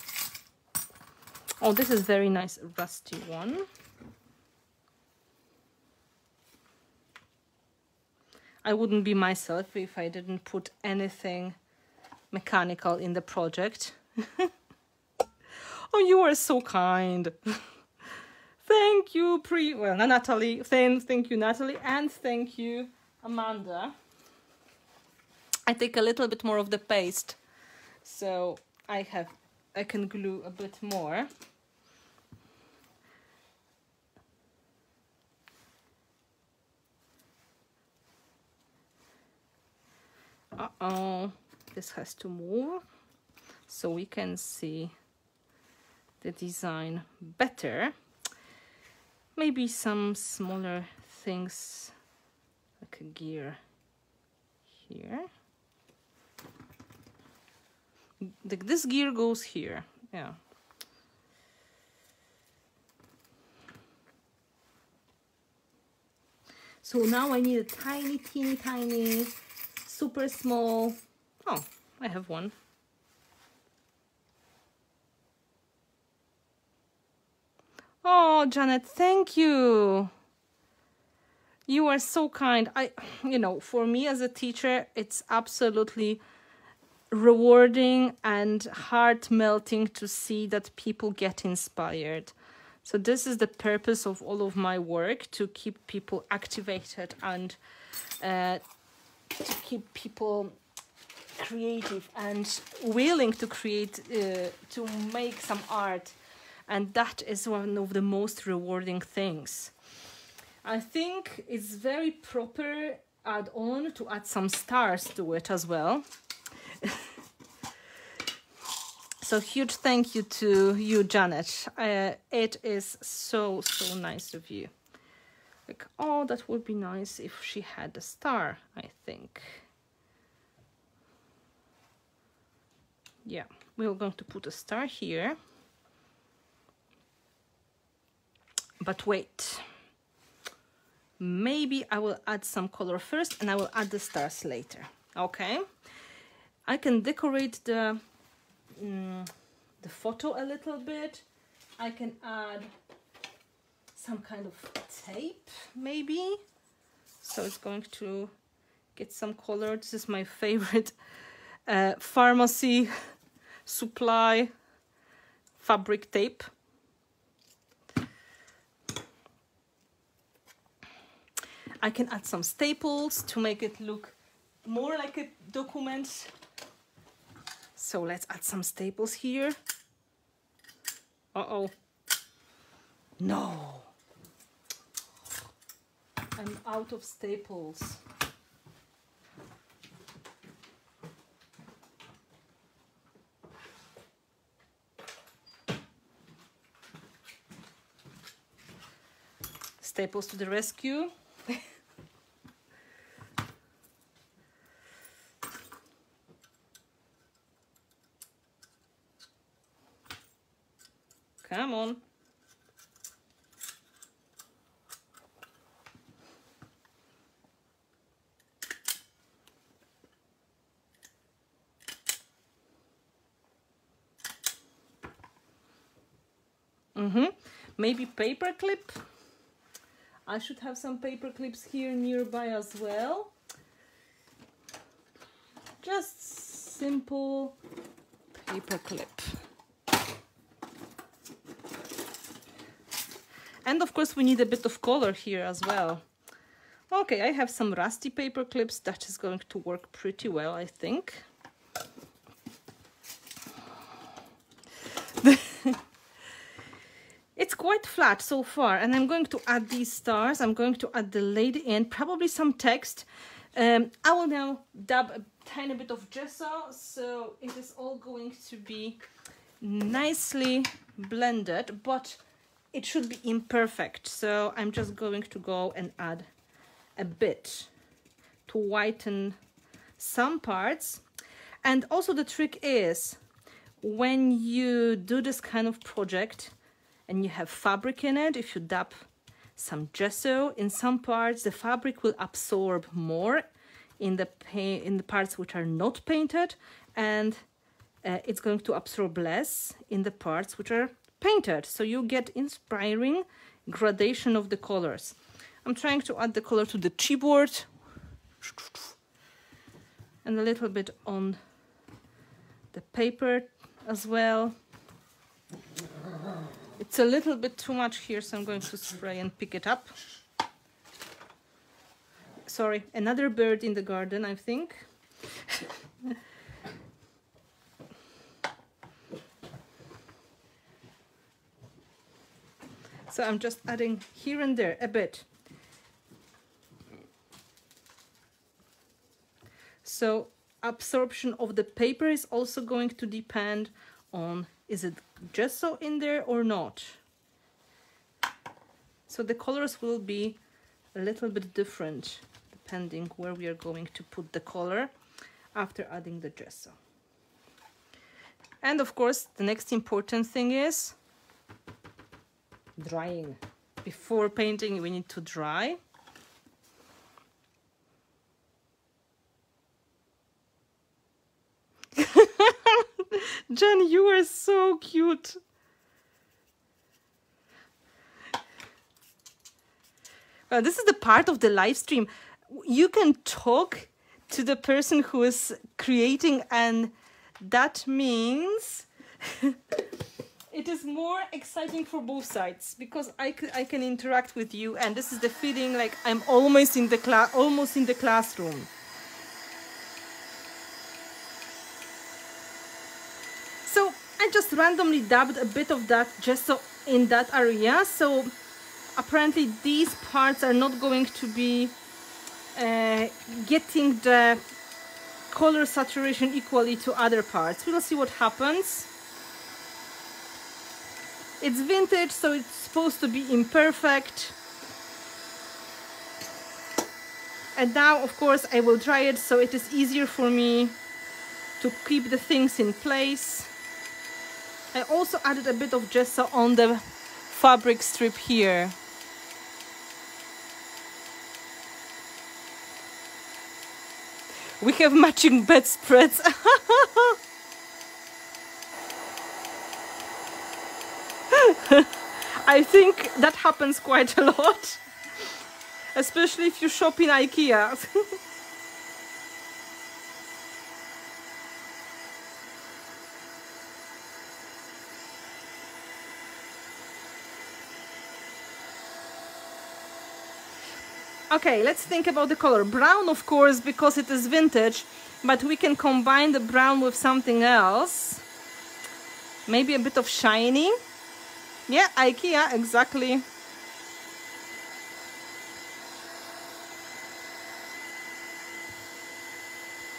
Oh, this is very nice, rusty one. I wouldn't be myself if I didn't put anything mechanical in the project. Oh, you are so kind. Thank you, Natalie. Thank you, Natalie, and thank you, Amanda. I take a little bit more of the paste, so I can glue a bit more. Uh-oh, this has to move so we can see the design better. Maybe some smaller things like a gear here. This gear goes here, yeah. So now I need a tiny, tiny, super small. Oh, I have one. Oh, Janet, thank you. You are so kind. You know, for me as a teacher, it's absolutely rewarding and heart-melting to see that people get inspired. So this is the purpose of all of my work, to keep people activated and to keep people creative and willing to create, to make some art. And that is one of the most rewarding things. I think it's very proper add-on to add some stars to it as well. So huge thank you to you, Janet. It is so nice of you. Like, oh, that would be nice if she had a star, I think. Yeah, we're going to put a star here. But wait, maybe I will add some color first and I will add the stars later. Okay, I can decorate the photo a little bit. I can add some kind of tape maybe, so it's going to get some color. This is my favorite pharmacy supply fabric tape. I can add some staples to make it look more like a document. So let's add some staples here. Uh-oh. No. I'm out of staples. Staples to the rescue. Come on. Maybe paper clip. I should have some paper clips here nearby as well. Just simple paper clip. And of course we need a bit of color here as well. Okay, I have some rusty paper clips. That is going to work pretty well, I think. It's quite flat so far, and I'm going to add these stars. I'm going to add the lady and probably some text. I will now dab a tiny bit of gesso, so it is all going to be nicely blended, but it should be imperfect. So I'm just going to go and add a bit to whiten some parts. And also the trick is, when you do this kind of project and you have fabric in it, if you dab some gesso in some parts, the fabric will absorb more in the parts which are not painted, and it's going to absorb less in the parts which are painted. So you get inspiring gradation of the colors. I'm trying to add the color to the chipboard and a little bit on the paper as well. It's a little bit too much here, so I'm going to spray and pick it up. Sorry, another bird in the garden, I think. So I'm just adding here and there a bit. So absorption of the paper is also going to depend on, is it gesso in there or not? So the colors will be a little bit different depending where we are going to put the color after adding the gesso. And of course, the next important thing is drying. Before painting, we need to dry. Jen, you are so cute. Well, this is the part of the live stream. You can talk to the person who is creating, and that means it is more exciting for both sides, because I can interact with you, and this is the feeling like I'm almost in the classroom. So I just randomly dabbed a bit of that gesso in that area. So apparently these parts are not going to be getting the color saturation equally to other parts. We'll see what happens. It's vintage, so it's supposed to be imperfect. And now, of course, I will dry it so it is easier for me to keep the things in place. I also added a bit of gesso on the fabric strip here. We have matching bedspreads. I think that happens quite a lot, especially if you shop in IKEA. Okay, let's think about the color. Brown, of course, because it is vintage, but we can combine the brown with something else. Maybe a bit of shiny. Yeah, IKEA, exactly.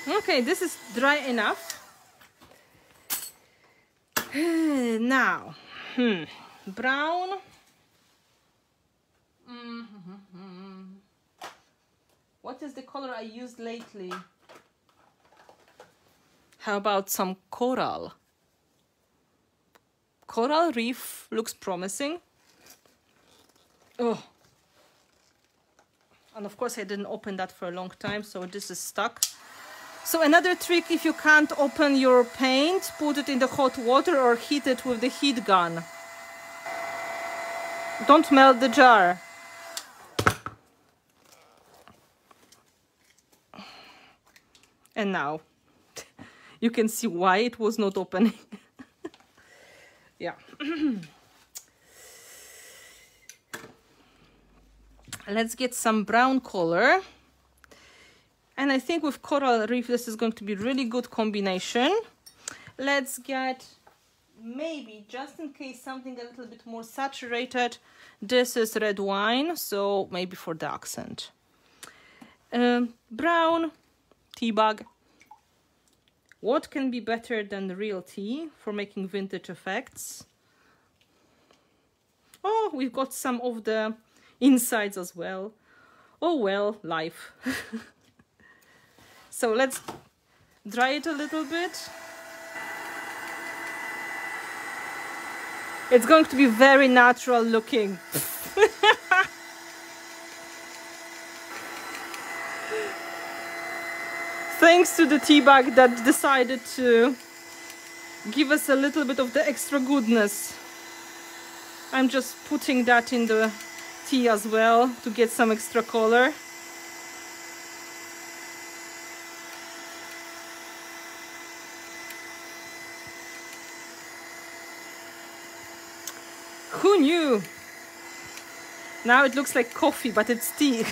Okay, this is dry enough. Now, brown. What is the color I used lately? How about some coral? Coral reef looks promising. Oh. And of course I didn't open that for a long time, so this is stuck. So another trick, if you can't open your paint, put it in the hot water or heat it with the heat gun. Don't melt the jar. And now you can see why it was not opening. Yeah. Let's get some brown color. And I think with coral reef, this is going to be really good combination. Let's get, maybe, just in case, something a little bit more saturated. This is red wine, so maybe for the accent. Brown, tea bag. What can be better than the real tea for making vintage effects? Oh, we've got some of the insides as well. Oh well, life. So let's dry it a little bit. It's going to be very natural looking. Thanks to the tea bag that decided to give us a little bit of the extra goodness. I'm just putting that in the tea as well to get some extra color. Who knew? Now it looks like coffee, but it's tea.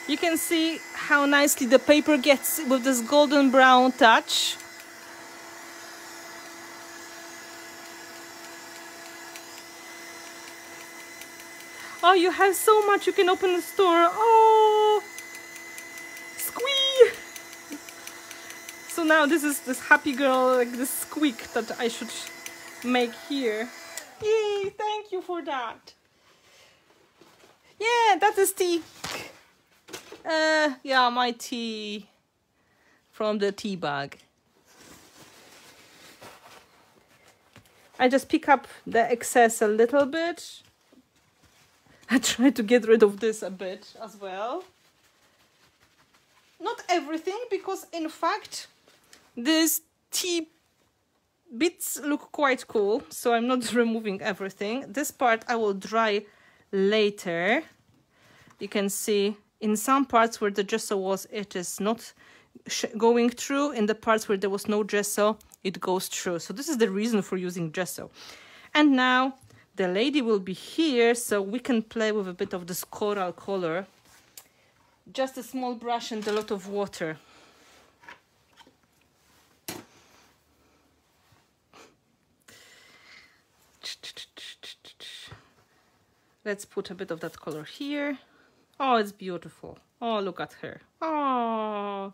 You can see how nicely the paper gets with this golden brown touch. Oh, you have so much you can open the store. Oh, squeak! So now this is this happy girl, like this squeak that I should make here. Yay, thank you for that. Yeah, that is tea. Yeah, my tea from the tea bag. I just pick up the excess a little bit. I try to get rid of this a bit as well. Not everything, because in fact these tea bits look quite cool, so I'm not removing everything. This part I will dry later. You can see in some parts where the gesso was, it is not going through. In the parts where there was no gesso, it goes through. So this is the reason for using gesso. And now the lady will be here, so we can play with a bit of this coral color. Just a small brush and a lot of water. Let's put a bit of that color here. Oh, it's beautiful. Oh, look at her. Oh.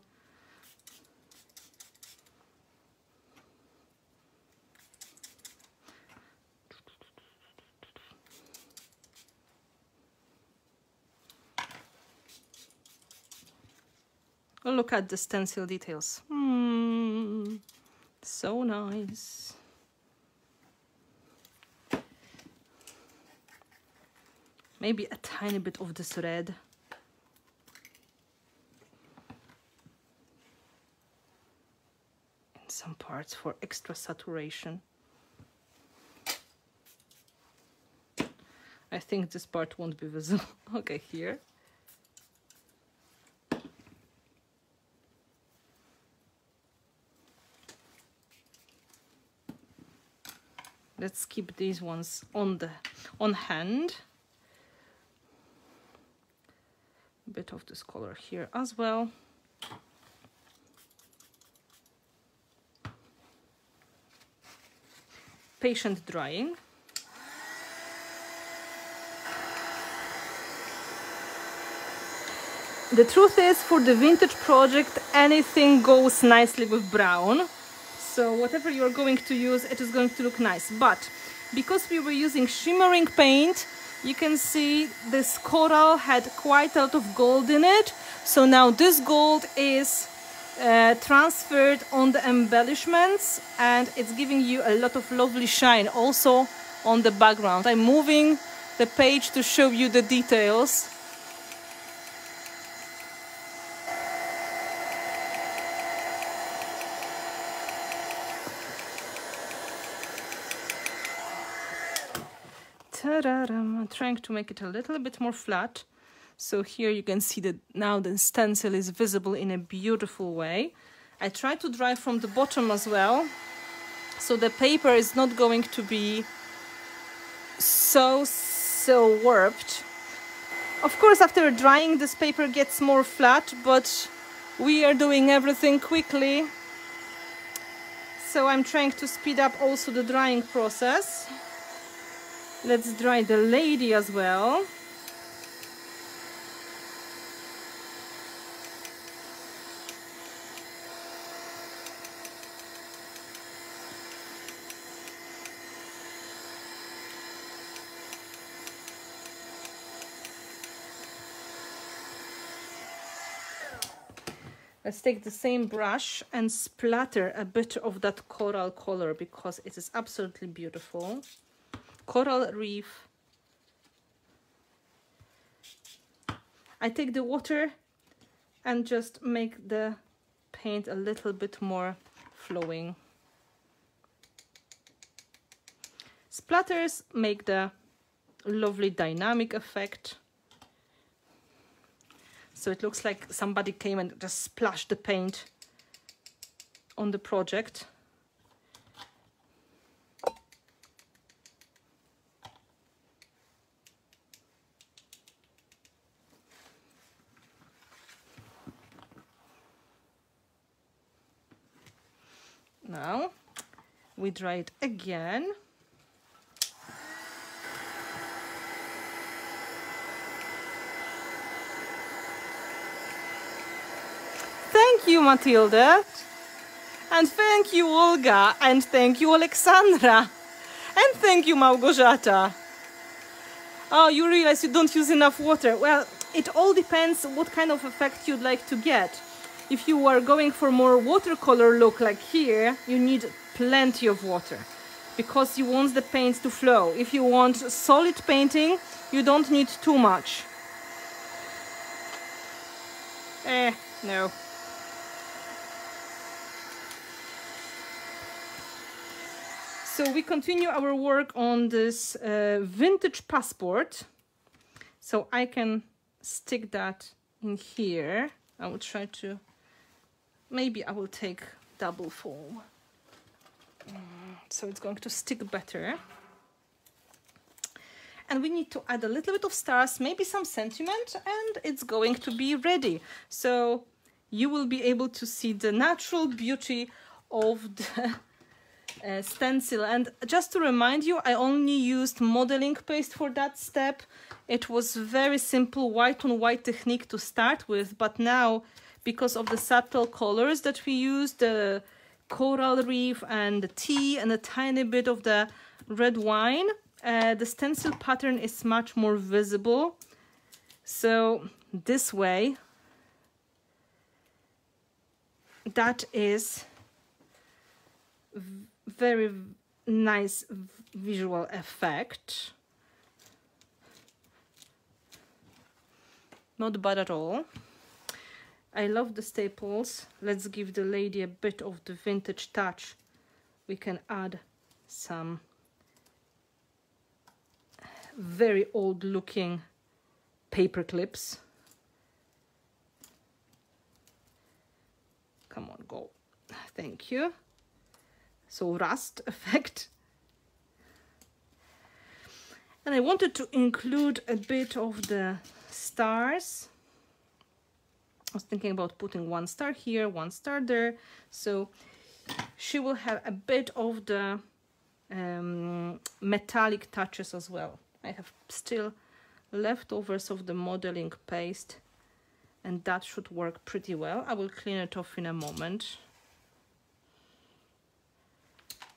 Oh, look at the stencil details. So nice. Maybe a tiny bit of this red. In some parts for extra saturation. I think this part won't be visible. Okay, here. Let's keep these ones on hand. A bit of this color here as well. Patient drying. The truth is, for the vintage project, anything goes nicely with brown. So whatever you're going to use, it is going to look nice. But because we were using shimmering paint, you can see this coral had quite a lot of gold in it. So now this gold is transferred on the embellishments, and it's giving you a lot of lovely shine also on the background. I'm moving the page to show you the details. I'm trying to make it a little bit more flat. So here you can see that now the stencil is visible in a beautiful way. I try to dry from the bottom as well, so the paper is not going to be so warped. Of course, after drying, this paper gets more flat, but we are doing everything quickly. So I'm trying to speed up also the drying process. Let's dry the lady as well. Let's take the same brush and splatter a bit of that coral color because it is absolutely beautiful. Coral reef. I take the water and just make the paint a little bit more flowing. Splatters make the lovely dynamic effect. So it looks like somebody came and just splashed the paint on the project. Now we dry it again. Thank you, Matilda, and thank you, Olga, and thank you, Alexandra, and thank you, Małgorzata. Oh, you realize you don't use enough water. Well, it all depends what kind of effect you'd like to get. If you are going for more watercolor look like here, you need plenty of water because you want the paint to flow. If you want solid painting, you don't need too much. No. So we continue our work on this vintage passport. So I can stick that in here. I will try to, maybe I will take double foam. So it's going to stick better. And we need to add a little bit of stars, maybe some sentiment, and it's going to be ready. So you will be able to see the natural beauty of the stencil. And just to remind you, I only used modeling paste for that step. It was very simple white on white technique to start with, but now because of the subtle colors that we used, the coral reef and the tea and a tiny bit of the red wine, the stencil pattern is much more visible. So this way, that is very nice visual effect. Not bad at all. I love the staples. Let's give the lady a bit of the vintage touch. We can add some very old looking paper clips. Come on, go. Thank you. So rust effect. And I wanted to include a bit of the stars. I was thinking about putting one star here, one star there. So she will have a bit of the metallic touches as well. I have still leftovers of the modeling paste, and that should work pretty well. I will clean it off in a moment.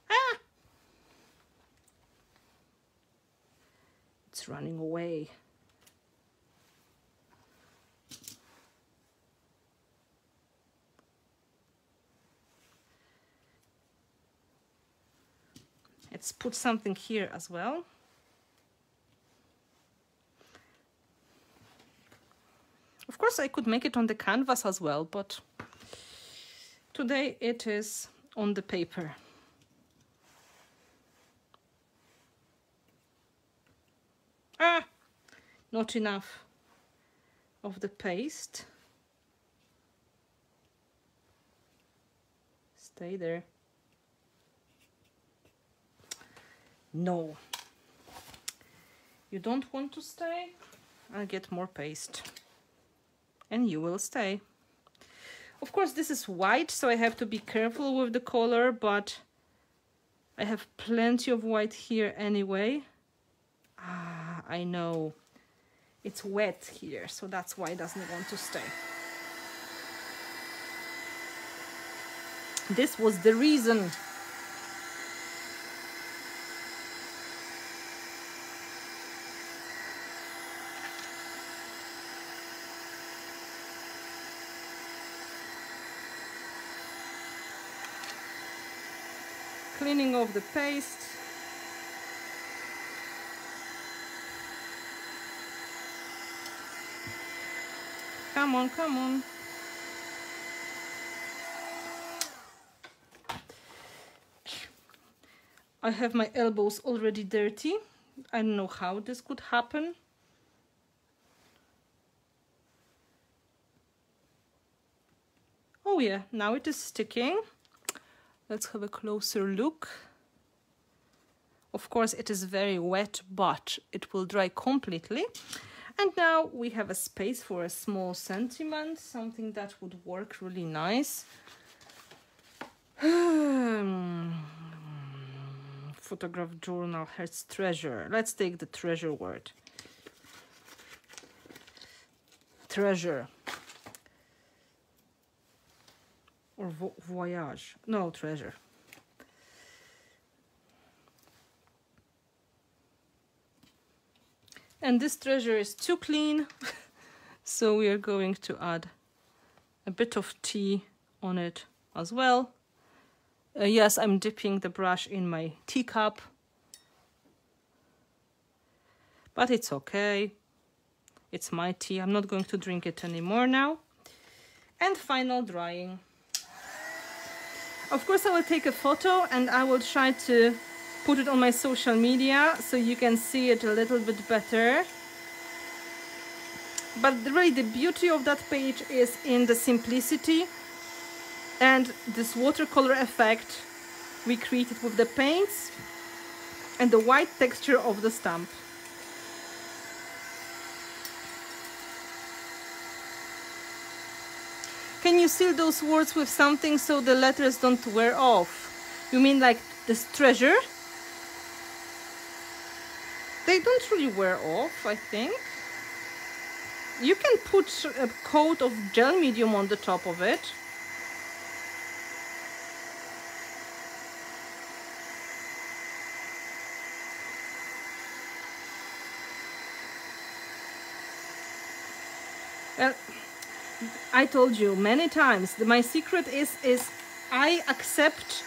Ah! It's running away. Let's put something here as well. Of course, I could make it on the canvas as well, but today it is on the paper. Ah, not enough of the paste. Stay there. No, you don't want to stay? I'll get more paste and you will stay. Of course, this is white, so I have to be careful with the color, but I have plenty of white here anyway. Ah, I know. It's wet here, so that's why it doesn't want to stay. This was the reason. Cleaning off the paste. Come on, come on. I have my elbows already dirty. I don't know how this could happen. Oh yeah, now it is sticking. Let's have a closer look. Of course, it is very wet, but it will dry completely. And now we have a space for a small sentiment, something that would work really nice. Photograph journal has treasure. Let's take the treasure word. Treasure. Or voyage. No, treasure. And this treasure is too clean, so we are going to add a bit of tea on it as well. Yes, I'm dipping the brush in my teacup, but it's okay. It's my tea. I'm not going to drink it anymore now. And final drying. Of course, I will take a photo and I will try to put it on my social media so you can see it a little bit better. But really the beauty of that page is in the simplicity and this watercolor effect we created with the paints and the white texture of the stamp. Can you seal those words with something so the letters don't wear off? You mean like this treasure? They don't really wear off, I think. You can put a coat of gel medium on the top of it. Well, I told you many times that my secret is I accept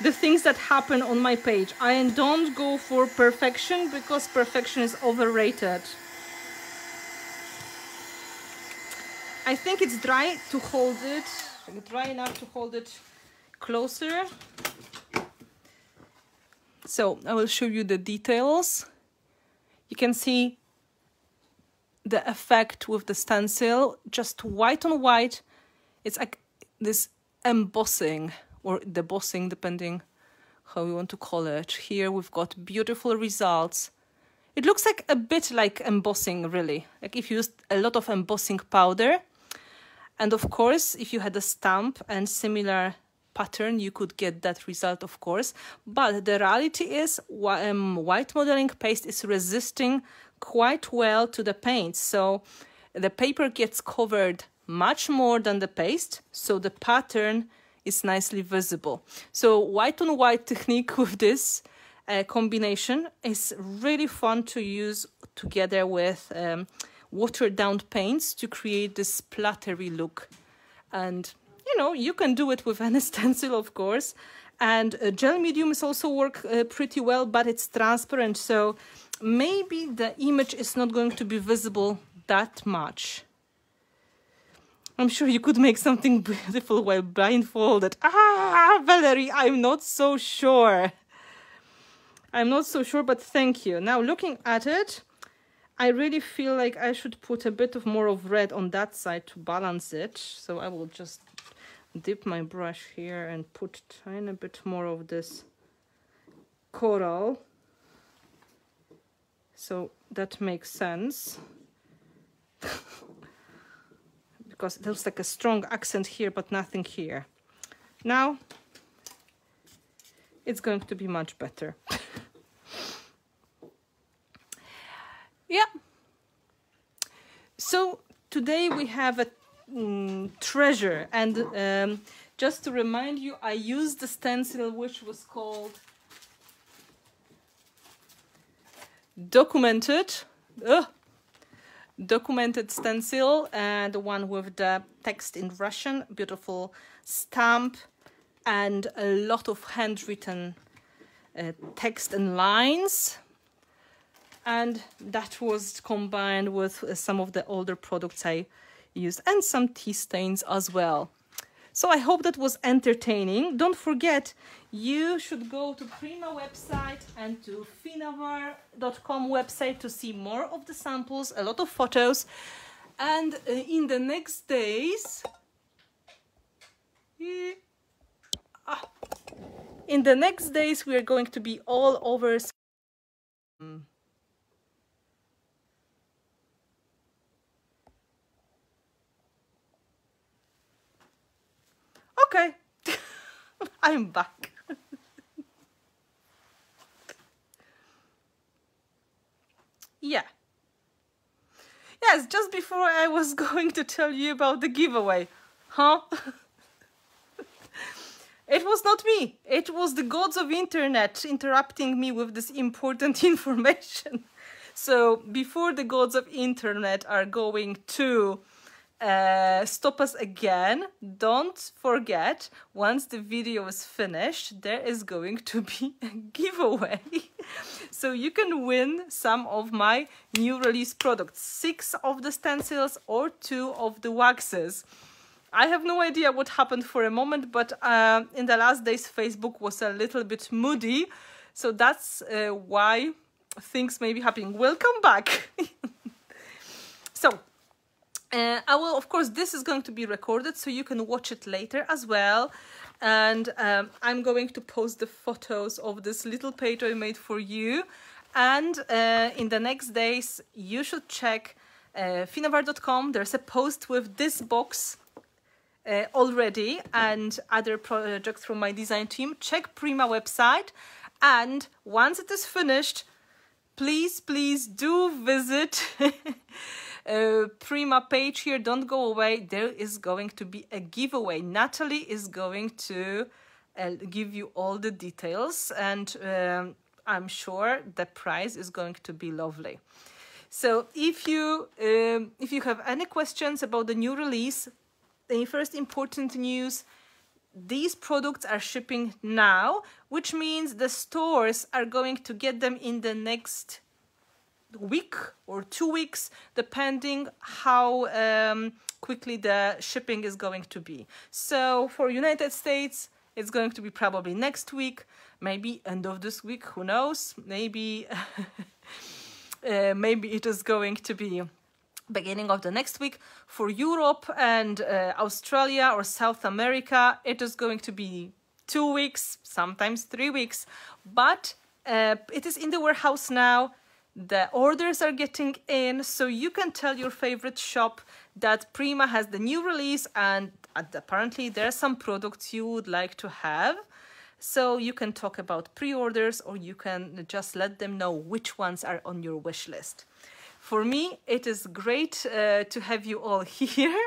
the things that happen on my page. I don't go for perfection because perfection is overrated. I think it's dry to hold it, dry enough to hold it closer. So I will show you the details. You can see the effect with the stencil, just white on white. It's like this embossing or debossing, depending how you want to call it. Here we've got beautiful results. It looks like a bit like embossing, really. Like if you used a lot of embossing powder. And of course, if you had a stamp and similar pattern, you could get that result, of course. But the reality is white modeling paste is resisting quite well to the paint. So the paper gets covered much more than the paste. So the pattern is nicely visible. So white on white technique with this combination is really fun to use together with watered down paints to create this splattery look. And you know, you can do it with any stencil, of course. And gel mediums also work pretty well, but it's transparent, so maybe the image is not going to be visible that much. I'm sure you could make something beautiful while blindfolded. Ah, Valerie, I'm not so sure. I'm not so sure, but thank you. Now, looking at it, I really feel like I should put a bit of more of red on that side to balance it. So I will just dip my brush here and put a tiny bit more of this coral. So that makes sense. Because it looks like a strong accent here, but nothing here. Now, it's going to be much better. Yeah. So today we have a treasure, and just to remind you, I used the stencil which was called Documented stencil, and the one with the text in Russian, beautiful stamp, and a lot of handwritten text and lines. And that was combined with some of the older products I used, and some tea stains as well. So I hope that was entertaining. Don't forget, you should go to Prima website and to Finnabair.com website to see more of the samples, a lot of photos. And in the next days, we are going to be all over. Okay, I'm back. Yeah. Yes, just before I was going to tell you about the giveaway. Huh? It was not me. It was the gods of internet interrupting me with this important information. So before the gods of internet are going to stop us again, don't forget, once the video is finished, there is going to be a giveaway. So you can win some of my new release products, 6 of the stencils or 2 of the waxes. I have no idea what happened for a moment, but in the last days Facebook was a little bit moody, so that's why things may be happening. Welcome back. So I will, of course, this is going to be recorded, so you can watch it later as well. And I'm going to post the photos of this little page I made for you. And in the next days, you should check Finnabair.com. There's a post with this box already and other projects from my design team. Check Prima website. And once it is finished, please do visit Prima page here. Don't go away. There is going to be a giveaway. Natalie is going to give you all the details, and I'm sure the prize is going to be lovely. So if you have any questions about the new release, the first important news: these products are shipping now, which means the stores are going to get them in the next week or 2 weeks, depending how quickly the shipping is going to be. So for United States, it's going to be probably next week, maybe end of this week, who knows, maybe maybe it is going to be beginning of the next week. For Europe and Australia or South America, it is going to be 2 weeks, sometimes 3 weeks, but it is in the warehouse now. the orders are getting in, so you can tell your favorite shop that Prima has the new release and apparently there are some products you would like to have. So you can talk about pre-orders, or you can just let them know which ones are on your wish list. For me, it is great to have you all here.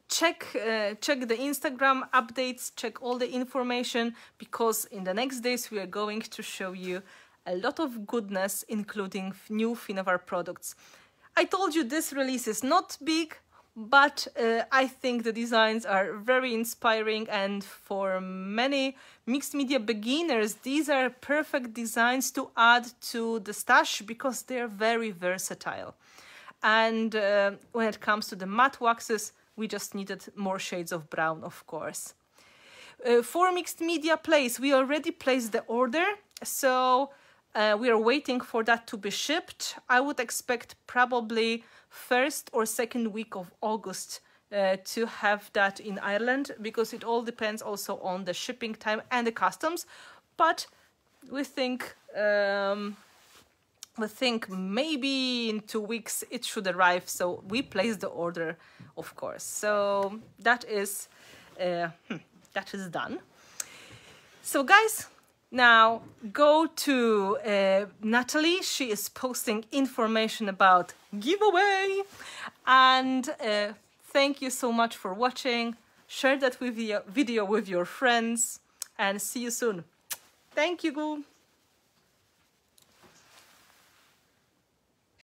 Check the Instagram updates, check all the information, because in the next days we are going to show you a lot of goodness, including new Finnabair products. I told you this release is not big, but I think the designs are very inspiring, and for many mixed media beginners, these are perfect designs to add to the stash because they're very versatile. And when it comes to the matte waxes, we just needed more shades of brown, of course. For mixed media place, we already placed the order, so we are waiting for that to be shipped. I would expect probably first or second week of August to have that in Ireland, because it all depends also on the shipping time and the customs. But we think maybe in 2 weeks it should arrive, so we placed the order, of course. So that is done. So guys, now go to Natalie. She is posting information about giveaway, and thank you so much for watching. Share that video with your friends, and see you soon. Thank you.